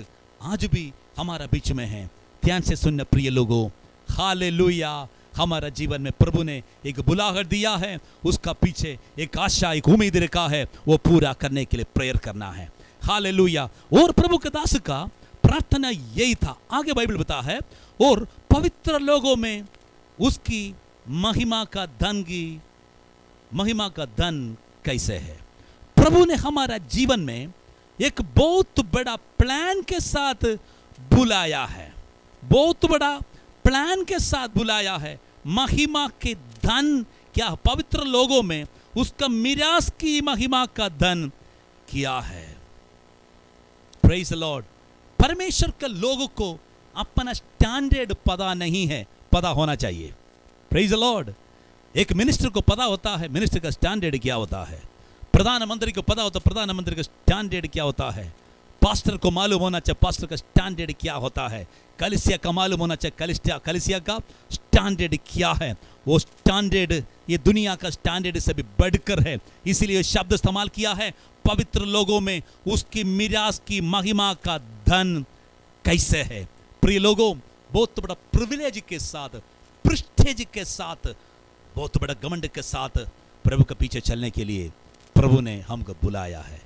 आज भी हमारा बीच में हैं। ध्यान से सुनना प्रिय लोगों, हालेलुया। हमारा जीवन में प्रभु ने एक बुलाहट दिया है, उसका पीछे एक आशा, एक उम्मीद रखा है, वो पूरा करने के लिए प्रेयर करना है। हालेलुया। और प्रभु के दास का प्रार्थना यही था। आगे बाइबल बता है, और पवित्र लोगों में उसकी महिमा का धन कैसे है। प्रभु ने हमारा जीवन में एक बहुत बड़ा प्लान के साथ बुलाया है, बहुत बड़ा प्लान के साथ बुलाया है। महिमा के धन क्या? पवित्र लोगों में उसका मिरास की महिमा का धन क्या है। Praise the Lord. परमेश्वर के लोगों को अपना स्टैंडर्ड पता नहीं है, पता होना चाहिए। Praise the Lord. एक मिनिस्टर को पता होता है मिनिस्टर का स्टैंडर्ड क्या होता है, प्रधानमंत्री को पता होता है प्रधानमंत्री का स्टैंडर्ड क्या होता है, पास्टर को मालूम होना चाहिए पास्टर का स्टैंडर्ड क्या होता है, कलीसिया का मालूम होना चाहिए कलीसिया का स्टैंडर्ड क्या है। वो स्टैंडर्ड ये दुनिया का स्टैंडर्ड से भी बढ़कर है, इसीलिए शब्द इस्तेमाल किया है, पवित्र लोगों में उसकी मिरास की महिमा का धन कैसे है। प्रिय लोगों, बहुत बड़ा प्रिविलेज के साथ, प्रेस्टीज के साथ, बहुत बड़ा घमंड के साथ प्रभु के पीछे चलने के लिए प्रभु ने हमको बुलाया है।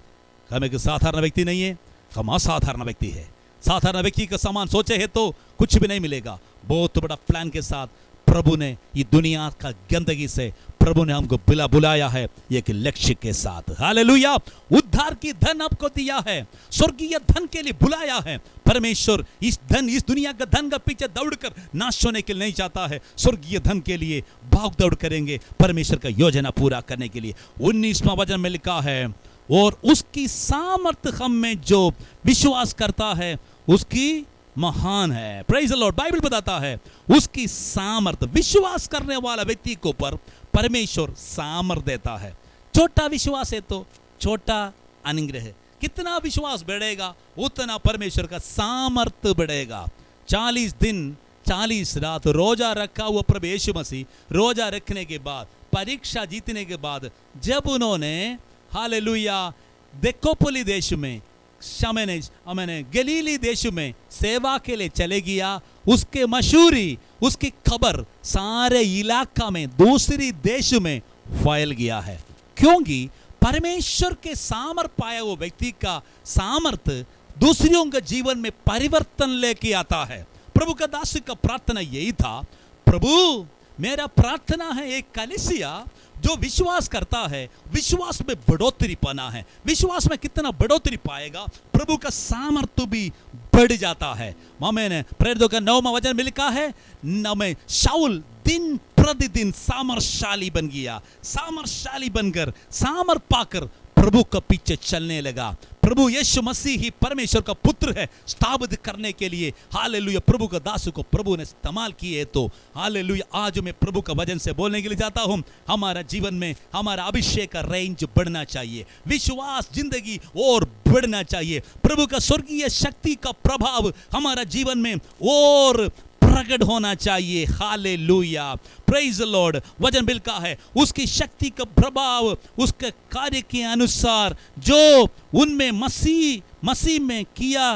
हम एक साधारण व्यक्ति नहीं है, हम असाधारण व्यक्ति है। साधारण व्यक्ति का सामान सोचे है तो कुछ भी नहीं मिलेगा। बहुत बड़ा प्लान के साथ प्रभु ने ये दुनिया का गंदगी से प्रभु ने हमको बुलाया है एक लक्ष्य के साथ। हालेलुया। उद्धार की धन आपको दिया है, स्वर्गीय धन के लिए बुलाया है। परमेश्वर इस दुनिया का धन का पीछे दौड़कर नाश होने के लिए नहीं चाहता है, स्वर्गीय धन के लिए भाग दौड़ करेंगे परमेश्वर का योजना पूरा करने के लिए। 19वां वचन में लिखा है, और उसकी सामर्थ हम में जो विश्वास करता है उसकी महान है। Praise the Lord. बाइबल बताता है उसकी सामर्थ, विश्वास करने वाला व्यक्ति को पर परमेश्वर सामर्थ देता है। छोटा विश्वास है तो छोटा अनुग्रह, कितना विश्वास बढ़ेगा उतना परमेश्वर का सामर्थ बढ़ेगा। 40 दिन 40 रात रोजा रखा हुआ प्रभु यीशु मसीह, रोजा रखने के बाद, परीक्षा जीतने के बाद, जब उन्होंने हालेलुया देकोपोली देश में, मैंने गलीली देश में सेवा के लिए चले गया, उसके मशहूरी, उसकी खबर सारे इलाका में, दूसरी देश में फैल गया है। क्योंकि परमेश्वर के सामर्थ पाया वो व्यक्ति का सामर्थ दूसरों के जीवन में परिवर्तन लेके आता है। प्रभु का दास का प्रार्थना यही था, प्रभु मेरा प्रार्थना है एक कलीसिया जो विश्वास करता है, विश्वास में बढ़ोतरी पाना है। विश्वास में कितना बढ़ोतरी पाएगा, प्रभु का सामर्थ्य भी बढ़ जाता है। मैंने प्रेरितों का 9वां वचन में लिखा है, मैं शाऊल दिन प्रतिदिन सामर्थशाली बन गया, सामर्थशाली बनकर सामर्थ पाकर प्रभु के पीछे चलने लगा। प्रभु यीशु मसीह ही परमेश्वर का पुत्र है, स्थापित करने के लिए हालेलुया प्रभु का दास को प्रभु ने इस्तेमाल किए। तो हालेलुया आज मैं प्रभु का वचन से बोलने के लिए जाता हूं, हमारा जीवन में हमारा अभिषेक का रेंज बढ़ना चाहिए, विश्वास जिंदगी और बढ़ना चाहिए। प्रभु का स्वर्गीय शक्ति का प्रभाव हमारा जीवन में और प्रकट होना चाहिए। Hallelujah, praise the Lord. वचन मिलता है उसकी शक्ति का प्रभाव उसके कार्य के अनुसार जो उनमें मसीह में किया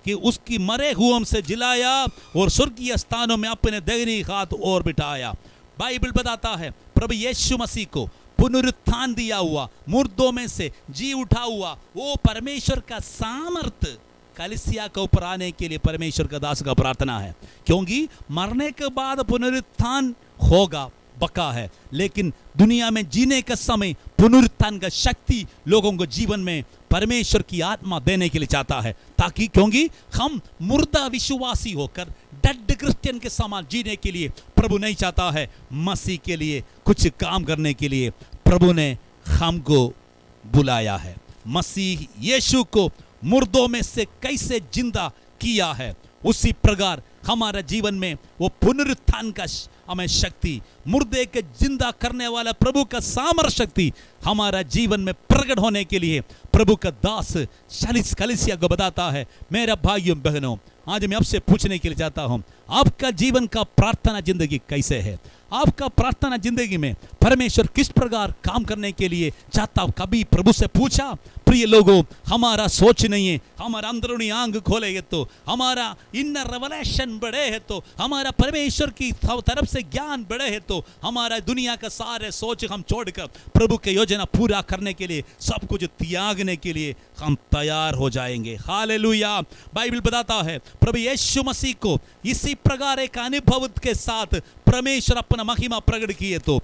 कि उसकी मरे हुओं से जिलाया और स्वर्गीय स्थानों में अपने दाहिने हाथ और बिठाया। बाइबल बताता है प्रभु यीशु मसीह को पुनरुत्थान दिया हुआ, मुर्दों में से जी उठा हुआ वो परमेश्वर का सामर्थ कलीसिया के ऊपर आने के लिए परमेश्वर का दास का प्रार्थना है। क्योंकि मरने के बाद पुनरुत्थान होगा पक्का है, लेकिन दुनिया में जीने का समय पुनरुत्थान का शक्ति लोगों को जीवन में परमेश्वर की आत्मा देने के लिए चाहता है, ताकि क्योंकि हम मुर्दा विश्वासी होकर डेड क्रिश्चियन के समान जीने के लिए प्रभु नहीं चाहता है। मसीह के लिए कुछ काम करने के लिए प्रभु ने हमको बुलाया है। मसीह यीशु को मुर्दों में से कैसे जिंदा किया है, उसी प्रकार हमारा जीवन में वो पुनरुत्थान का हमें शक्ति, मुर्दे के जिंदा करने वाला प्रभु का सामर्थ शक्ति हमारा जीवन में प्रकट होने के लिए प्रभु का दास कलीसिया को बताता है। मेरा भाइयों बहनों, आज मैं आपसे पूछने के लिए चाहता हूं, आपका जीवन का प्रार्थना जिंदगी कैसे है? आपका प्रार्थना जिंदगी में परमेश्वर किस प्रकार काम करने के लिए चाहता? कभी प्रभु से पूछा? प्रिय लोगों, हमारा सोच नहीं है, हमारा अंदरूनी आंख खोले है तो, हमारा इनर रेवलेशन बढ़े है तो, हमारा परमेश्वर की तरफ से ज्ञान बढ़े है तो, हमारा दुनिया का सारे सोच हम छोड़कर प्रभु के योजना पूरा करने के लिए, सब कुछ त्यागने के लिए हम तैयार हो जाएंगे। हालेलुया। बाइबल बताता है प्रभु यीशु मसीह को इसी प्रकार एक अनुभव के साथ परमेश्वर अपना महिमा प्रकट किए तो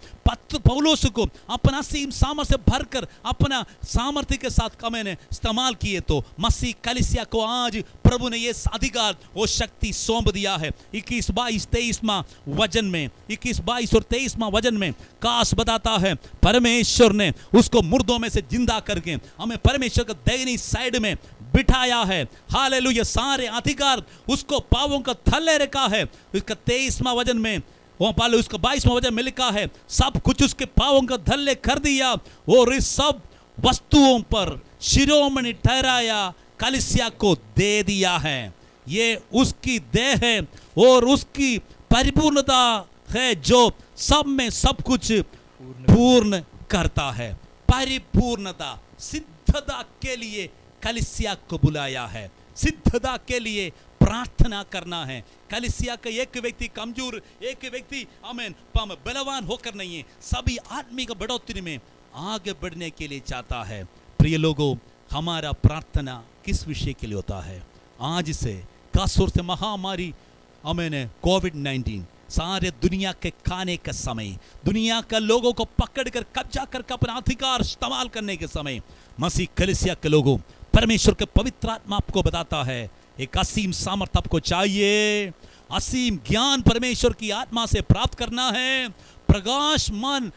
पौलुस को अपना असीम सामर्थ्य से भरकर अपना सामर्थ्य के साथ मैंने इस्तेमाल किए तो मसीह कलीसिया को आज प्रभु ने ये अधिकार वो शक्ति सौंप दिया है। 21, 22, 23वां वचन में, 21, 22 और 23वां वचन में काश बताता है परमेश्वर ने उसको मुर्दों में से जिंदा करके हमें परमेश्वर के दाहिनी साइड में बिठाया है। हालेलुया, सारे अधिकार उसको पावों का थल्ले रखा है। इसका 23वां वचन में, वो पालो उसका 22वां वचन में लिखा है, सब कुछ उसके पावों का थल्ले कर दिया और इस सब वस्तुओं पर शिरोमणि ठहराया, कलीसिया को दे दिया है। ये उसकी देह है और उसकी परिपूर्णता है जो सब में सब कुछ पूर्ण करता है। परिपूर्णता, सिद्धता के लिए कलीसिया को बुलाया है। सिद्धता के लिए प्रार्थना करना है। कलीसिया का एक व्यक्ति कमजोर, एक व्यक्ति आमीन बलवान होकर नहीं है, सभी आत्मिक बढ़ोतरी में आगे बढ़ने के लिए चाहता है। प्रिय लोगों, हमारा प्रार्थना किस विषय के लिए होता है? आज से खासतौर से महामारी कोविड-19 सारे दुनिया के खाने का समय, दुनिया का लोगों को पकड़कर कब्जा करके अपना अधिकार इस्तेमाल करने के समय, मसीह कलीसिया के लोगों, परमेश्वर के पवित्र आत्मा आपको बताता है एक असीम सामर्थ आपको चाहिए, असीम ज्ञान परमेश्वर की आत्मा से प्राप्त करना है। प्रकाशमान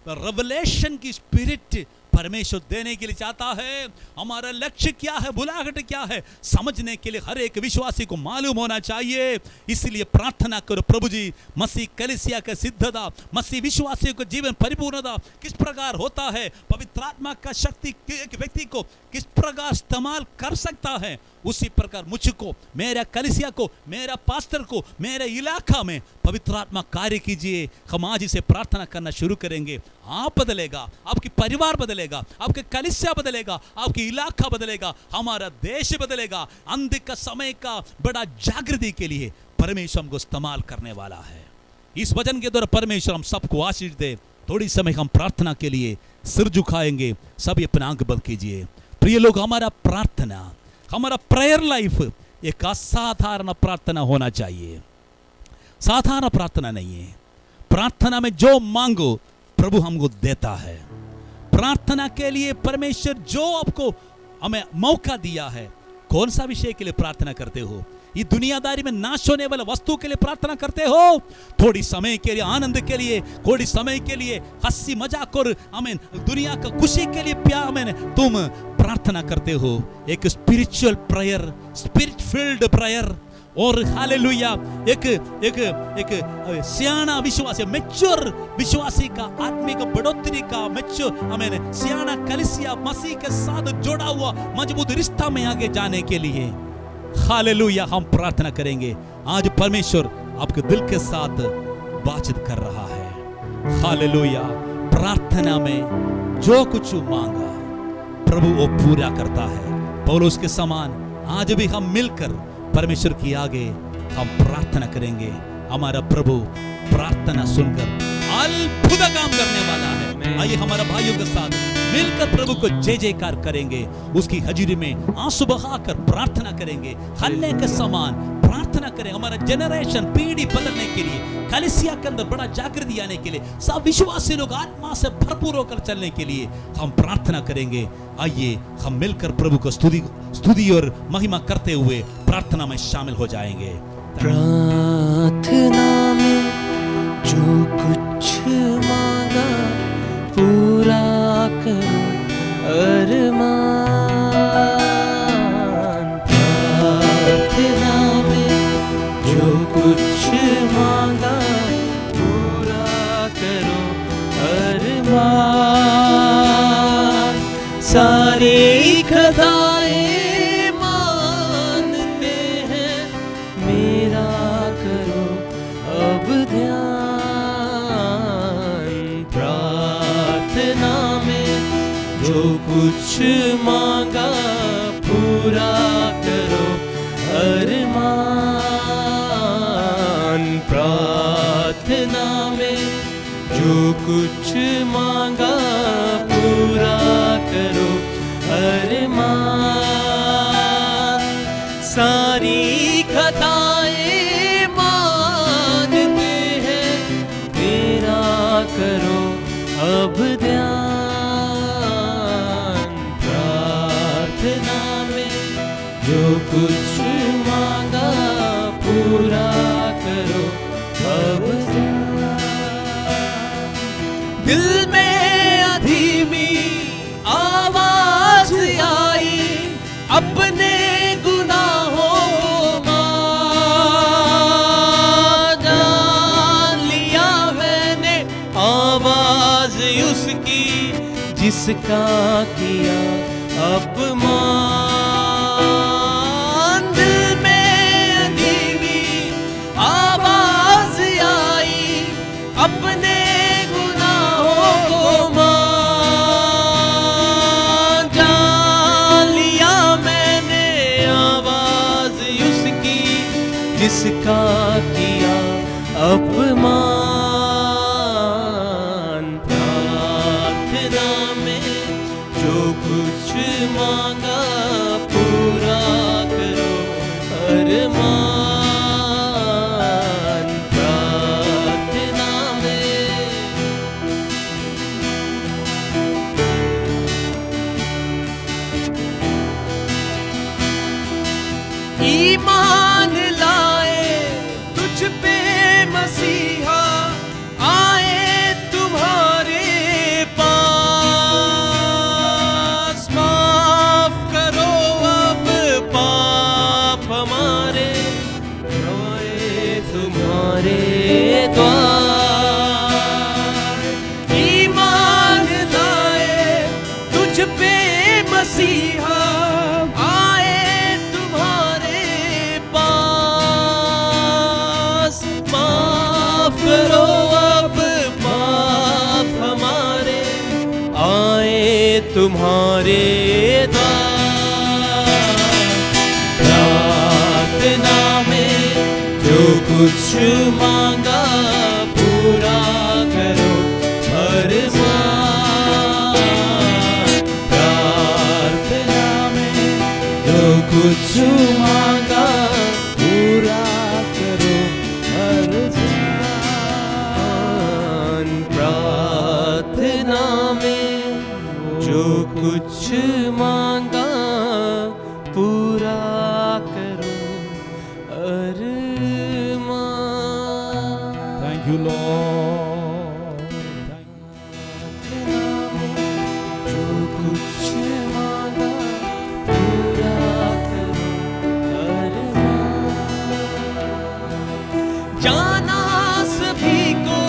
रेवलेशन की स्पिरिट परमेश्वर देने के लिए चाहता है। हमारा लक्ष्य क्या है, बुलाहट क्या है, समझने के लिए हर एक विश्वासी को मालूम होना चाहिए। इसलिए प्रार्थना करो, प्रभु जी मसीह कलीसिया का सिद्धता, मसीह विश्वासियों का जीवन परिपूर्णता किस प्रकार होता है, पवित्र आत्मा का शक्ति एक व्यक्ति को किस प्रकार इस्तेमाल कर सकता है, उसी प्रकार मुझको, मेरा कलीसिया को, मेरा पास्टर को, मेरे इलाका में पवित्र आत्मा कार्य कीजिए। हम आज इसे प्रार्थना करना शुरू करेंगे। आप बदलेगा, आपकी परिवार बदलेगा, आपके कलीसिया बदलेगा, आपकी इलाका बदलेगा, हमारा देश बदलेगा। अंत का समय का बड़ा जागृति के लिए परमेश्वर हमको इस्तेमाल करने वाला है। इस वचन के द्वारा परमेश्वर हम सबको आशीष दे। थोड़ी समय हम प्रार्थना के लिए सिर झुकाएंगे। सभी अपना आंख बंद कीजिए। प्रिय लोग, हमारा प्रार्थना, हमारा प्रेयर लाइफ एक असाधारण प्रार्थना होना चाहिए। साधारण प्रार्थना नहीं है। प्रार्थना में जो मांगो प्रभु हमको देता है। प्रार्थना के लिए परमेश्वर जो आपको हमें मौका दिया है, कौन सा विषय के लिए प्रार्थना करते हो? ये दुनियादारी में नाश होने वाले वस्तु के लिए प्रार्थना करते हो? थोड़ी समय के लिए, आनंद के लिए, थोड़ी समय के लिए हंसी मजाक और दुनिया का खुशी के लिए तुम प्रार्थना करते हो? एक spiritual prayer, spirit field prayer और हालेलुया एक सियाना विश्वासी, मैच्योर विश्वासी का आत्मिक बढ़ोतरी का मैच्योर सियाना कलीसिया मसीह के साथ जुड़ा हुआ मजबूत रिश्ता में आगे जाने के लिए हालेलुया हम प्रार्थना करेंगे। आज परमेश्वर आपके दिल के साथ बातचीत कर रहा है। हालेलुया, प्रार्थना में जो कुछ मांगा प्रभु वो पूरा करता है। पौलुस के समान आज भी हम मिलकर परमेश्वर की आगे हम प्रार्थना करेंगे। हमारा प्रभु प्रार्थना सुनकर अद्भुत काम करने वाला है। आइए हमारा भाइयों के साथ मिलकर प्रभु को जय जयकार करेंगे। उसकी हजूरी में आंसू बहाकर प्रार्थना करेंगे। हन्ने के समान प्रार्थना करें। हमारा जनरेशन, पीढ़ी बदलने के लिए, कलीसिया के अंदर बड़ा जागृति आने के लिए, सब विश्वासी लोग आत्मा से भरपूर होकर चलने के लिए हम प्रार्थना करेंगे। आइए हम मिलकर प्रभु को स्तुति और महिमा करते हुए प्रार्थना में शामिल हो जाएंगे। प्रार्थना में जो कुछ मांगा पूरा करो अरमान। प्रार्थना में जो कुछ मांगा पूरा करो अरमान। सारी खदाएं मानते हैं, मेरा करो अब ध्यान। प्रार्थना में जो कुछ मांगा पूरा करो अरमान। प्रार्थना में जो कुछ मांगा पूरा करो अरमान। सारी खताएं मानते हैं, मेरा करो अब ध्यान। प्रार्थना में जो कुछ मांगा पूरा करो अब ध्यान। दिल में अधीमी आवाज आई, अपने जिसका किया अपमान। दिल में अजीबी आवाज आई, अपने गुनाहों को मान। जान लिया मैंने आवाज उसकी, जिसका किया अपमान। प्रार्थना में जो कुछ मांगा पूरा करो अरमान। प्रार्थना में ईमान लाए तुझ पे मसीहा, आए तुम्हारे पास। माफ करो अब पाप हमारे, आए तुम्हारे द्वार। ईमान लाए तुझ पे मसीहा, आए तुम्हारे पास। माफ करो अब पाप हमारे, आए तुम्हारे द्वार। प्रार्थना में जो कुछ मांगा पूरा करो अरमान। प्रार्थना में जो कुछ मांगा पूरा करो अरमान। प्रार्थना में जो कुछ मांगा पूरा करो अरमान। Thank you Lord. प्रार्थना में जो कुछ मांगा पूरा करो अरमान। जाना सभी को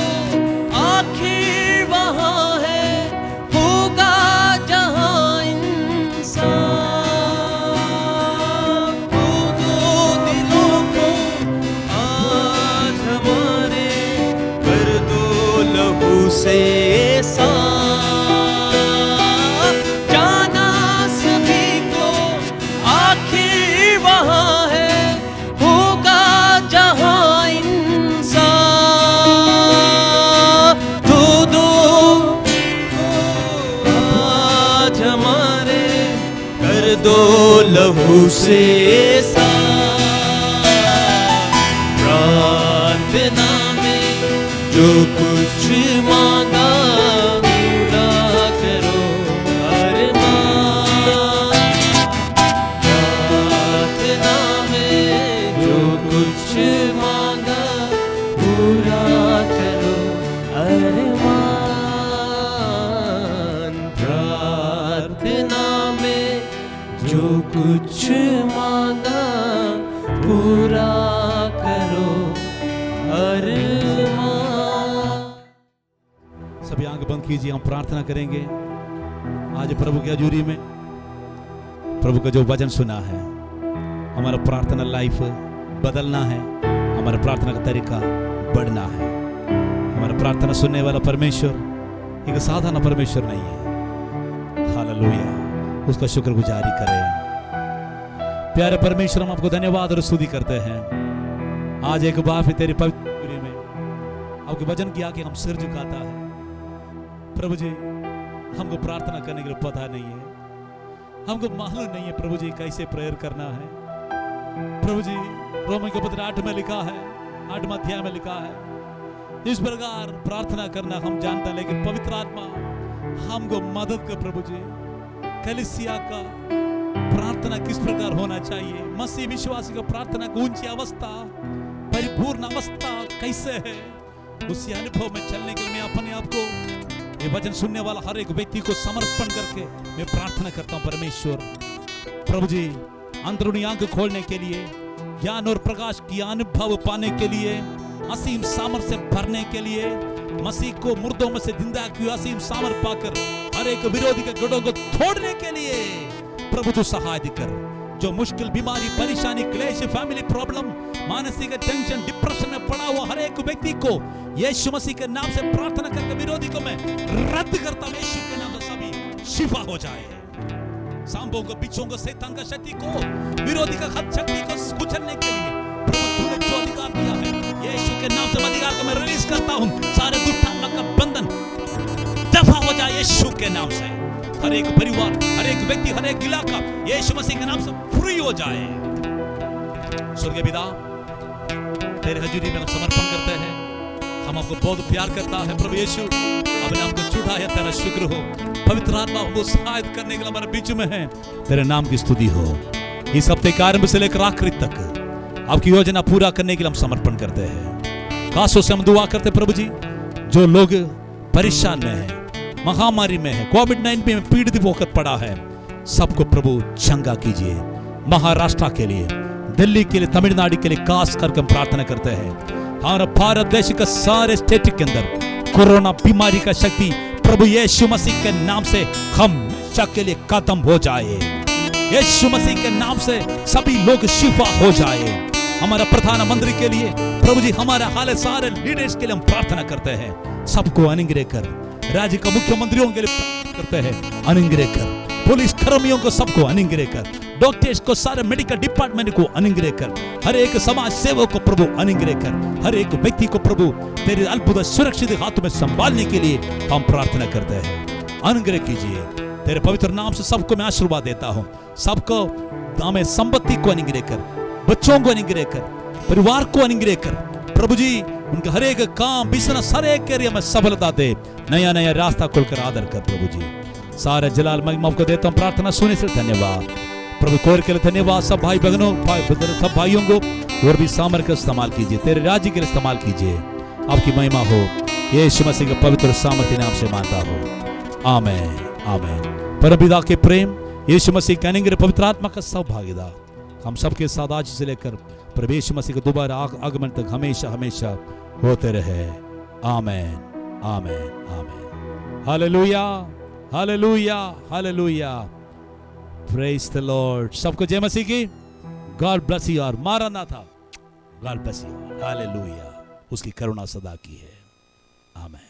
आखिर वहाँ है, होगा जहाँ इंसान। दोनों दिलों को आज हमारे कर दो लहू से साफ। जाना सभी को आखिर वहाँ है, होगा जहाँ इंसान। दो आज हमारे कर दो लहू से साफ। प्रार्थना में जो कुछ मांगा पूरा करो अरमान। प्रार्थना में जो कुछ मांगा पूरा करो अरमान। प्रार्थना में जो कुछ मांगा पूरा करो अरमान। सभी आंख बंद कीजिए, हम प्रार्थना करेंगे। आज प्रभु की हजूरी में प्रभु का जो वचन सुना है, हमारा प्रार्थना लाइफ बदलना है, हमारा प्रार्थना का तरीका बढ़ना है। हमारा प्रार्थना सुनने वाला परमेश्वर एक साधारण परमेश्वर नहीं है। हालेलुया, उसका शुक्रगुजारी करें। प्यारे परमेश्वर, हम आपको धन्यवाद और स्तुति करते हैं। आज एक बार फिर तेरी पवित्र हजूरी में आपके वचन की आके हम सिर झुकाता है। प्रभु जी, हमको प्रार्थना करने के लिए पता नहीं है, हमको मालूम नहीं है प्रभु जी कैसे प्रेयर करना है। प्रभु जी, रोमन के पत्र 8 में लिखा है, 8वां अध्याय में लिखा है, इस प्रकार प्रार्थना करना हम जानते हैं, लेकिन पवित्र आत्मा हमको मदद कर। प्रभु जी, कलीसिया का प्रार्थना किस प्रकार होना चाहिए, मसीह विश्वासी का प्रार्थना की ऊंची अवस्था, परिपूर्ण अवस्था कैसे है, उसी अनुभव में चलने के लिए मैं अपने आप को, ये वचन सुनने वाला हर एक व्यक्ति को समर्पण करके मैं प्रार्थना करता हूं। परमेश्वर प्रभु जी, अंदरूनी आंख खोलने के लिए, ज्ञान और प्रकाश की अनुभव पाने के लिए, असीम सामर्थ्य भरने के लिए, मसीह को मुर्दों में से जिंदा किया असीम सामर्थ पाकर हर एक विरोधी के गढ़ों को तोड़ने के लिए प्रभु तू सहाय कर। जो मुश्किल बीमारी, परेशानी, क्लेश, फैमिली प्रॉब्लम, मानसिक टेंशन, डिप्रेशन में पड़ा हुआ हर एक व्यक्ति को यीशु मसीह के नाम से प्रार्थना करके विरोधी को मैं रद्द करता हूं। यीशु के नाम से सभी शिफा हो जाए। सांपों को, बिच्छों को, शैतान का शक्ति को, विरोधी का खत शक्ति को कुचलने के लिए प्रभु तूने जो अधिकार दिया है, यीशु के नाम से अधिकार को मैं रिलीज करता हूं। सारे दुष्टात्मा का बंधन दफा हो जाए यीशु के नाम से। हर एक परिवार, हर एक व्यक्ति, हर एक इलाका यीशु मसीह के नाम से फ्री हो जाए। स्वर्गीय पिता, तेरे हजूरी में हम समर्पण करते हैं। हम आपको बहुत प्यार करता है प्रभु यीशु। अपने आपको छूटा है, तेरा शुक्र हो। पवित्र आत्मा हमको सहायता करने के लिए हमारे बीच में है। तेरे नाम की स्तुति हो। इस हफ्ते के आरंभ से लेकर आखिरी तक आपकी योजना पूरा करने के लिए हम समर्पण करते हैं। खासों से हम दुआ करते प्रभु जी, जो लोग परेशान में है, महामारी में है, कोविड-19 में पीड़ित होकर पड़ा है, सबको प्रभु चंगा कीजिए। महाराष्ट्र के लिए, दिल्ली के लिए, तमिलनाडु के लिए खास करके हम प्रार्थना करते हैं। हमारा भारत देश का सारे स्टेट के अंदर कोरोना बीमारी का शक्ति प्रभु यीशु मसीह के नाम से हमेशा के लिए खत्म हो जाए। यीशु मसीह के नाम से सभी लोग शिफा हो जाए। हमारा प्रधानमंत्री के लिए प्रभु जी, हमारे हाल सारे लीडर्स के लिए हम प्रार्थना करते हैं। सबको अनुग्रह कर। राज्य का मुख्यमंत्रियों के लिए करते हैं, अनुग्रह कर। पुलिस कर्मियों को सबको अनुग्रह कर। डॉक्टर्स को, सारे मेडिकल डिपार्टमेंट को अनुग्रह कर। हर एक समाज सेवक को प्रभु अनुग्रह कर। हर एक व्यक्ति को प्रभु तेरे अद्भुत सुरक्षित हाथों में संभालने के लिए हम प्रार्थना करते हैं। अनुग्रह कीजिए। तेरे पवित्र नाम से सबको मैं आशीर्वाद देता हूँ। सबको हमें संपत्ति को अनुग्रह कर, बच्चों को अनुग्रह कर, परिवार को अनुग्रह कर। प्रभु जी, उनका हर एक काम, बिजनेस, हर एक एरिया में सफलता दे। नया नया रास्ता खोलकर आदर कर प्रभु जी। सारे जलाल महिमा को देता हूं। प्रार्थना सुनने से धन्यवाद प्रभु। कोर के लिए धन्यवाद। सब भाई बहनों, सब भाइयों को और भी सामर्थ्य इस्तेमाल कीजिए। तेरे राज्य के लिए इस्तेमाल कीजिए। आपकी महिमा हो। यीशु मसीह के पवित्र सामर्थ्य नाम से मानता हो। आमीन, आमीन। परम पिता के प्रेम, यीशु मसीह के अनुग्रह, पवित्र आत्मा का सौभाग्यता हम सबके साथ आज से लेकर प्रभु यीशु मसीह के दोबारा आगमन तक हमेशा हमेशा होते रहे। आमीन, आमीन, आमीन। हालेलुया, हालेलुया, हालेलुया। Praise the Lord. सबको जय मसीह की। God bless you. और मारानाथा। God bless you. हालेलुया। उसकी करुणा सदा की है। आमीन।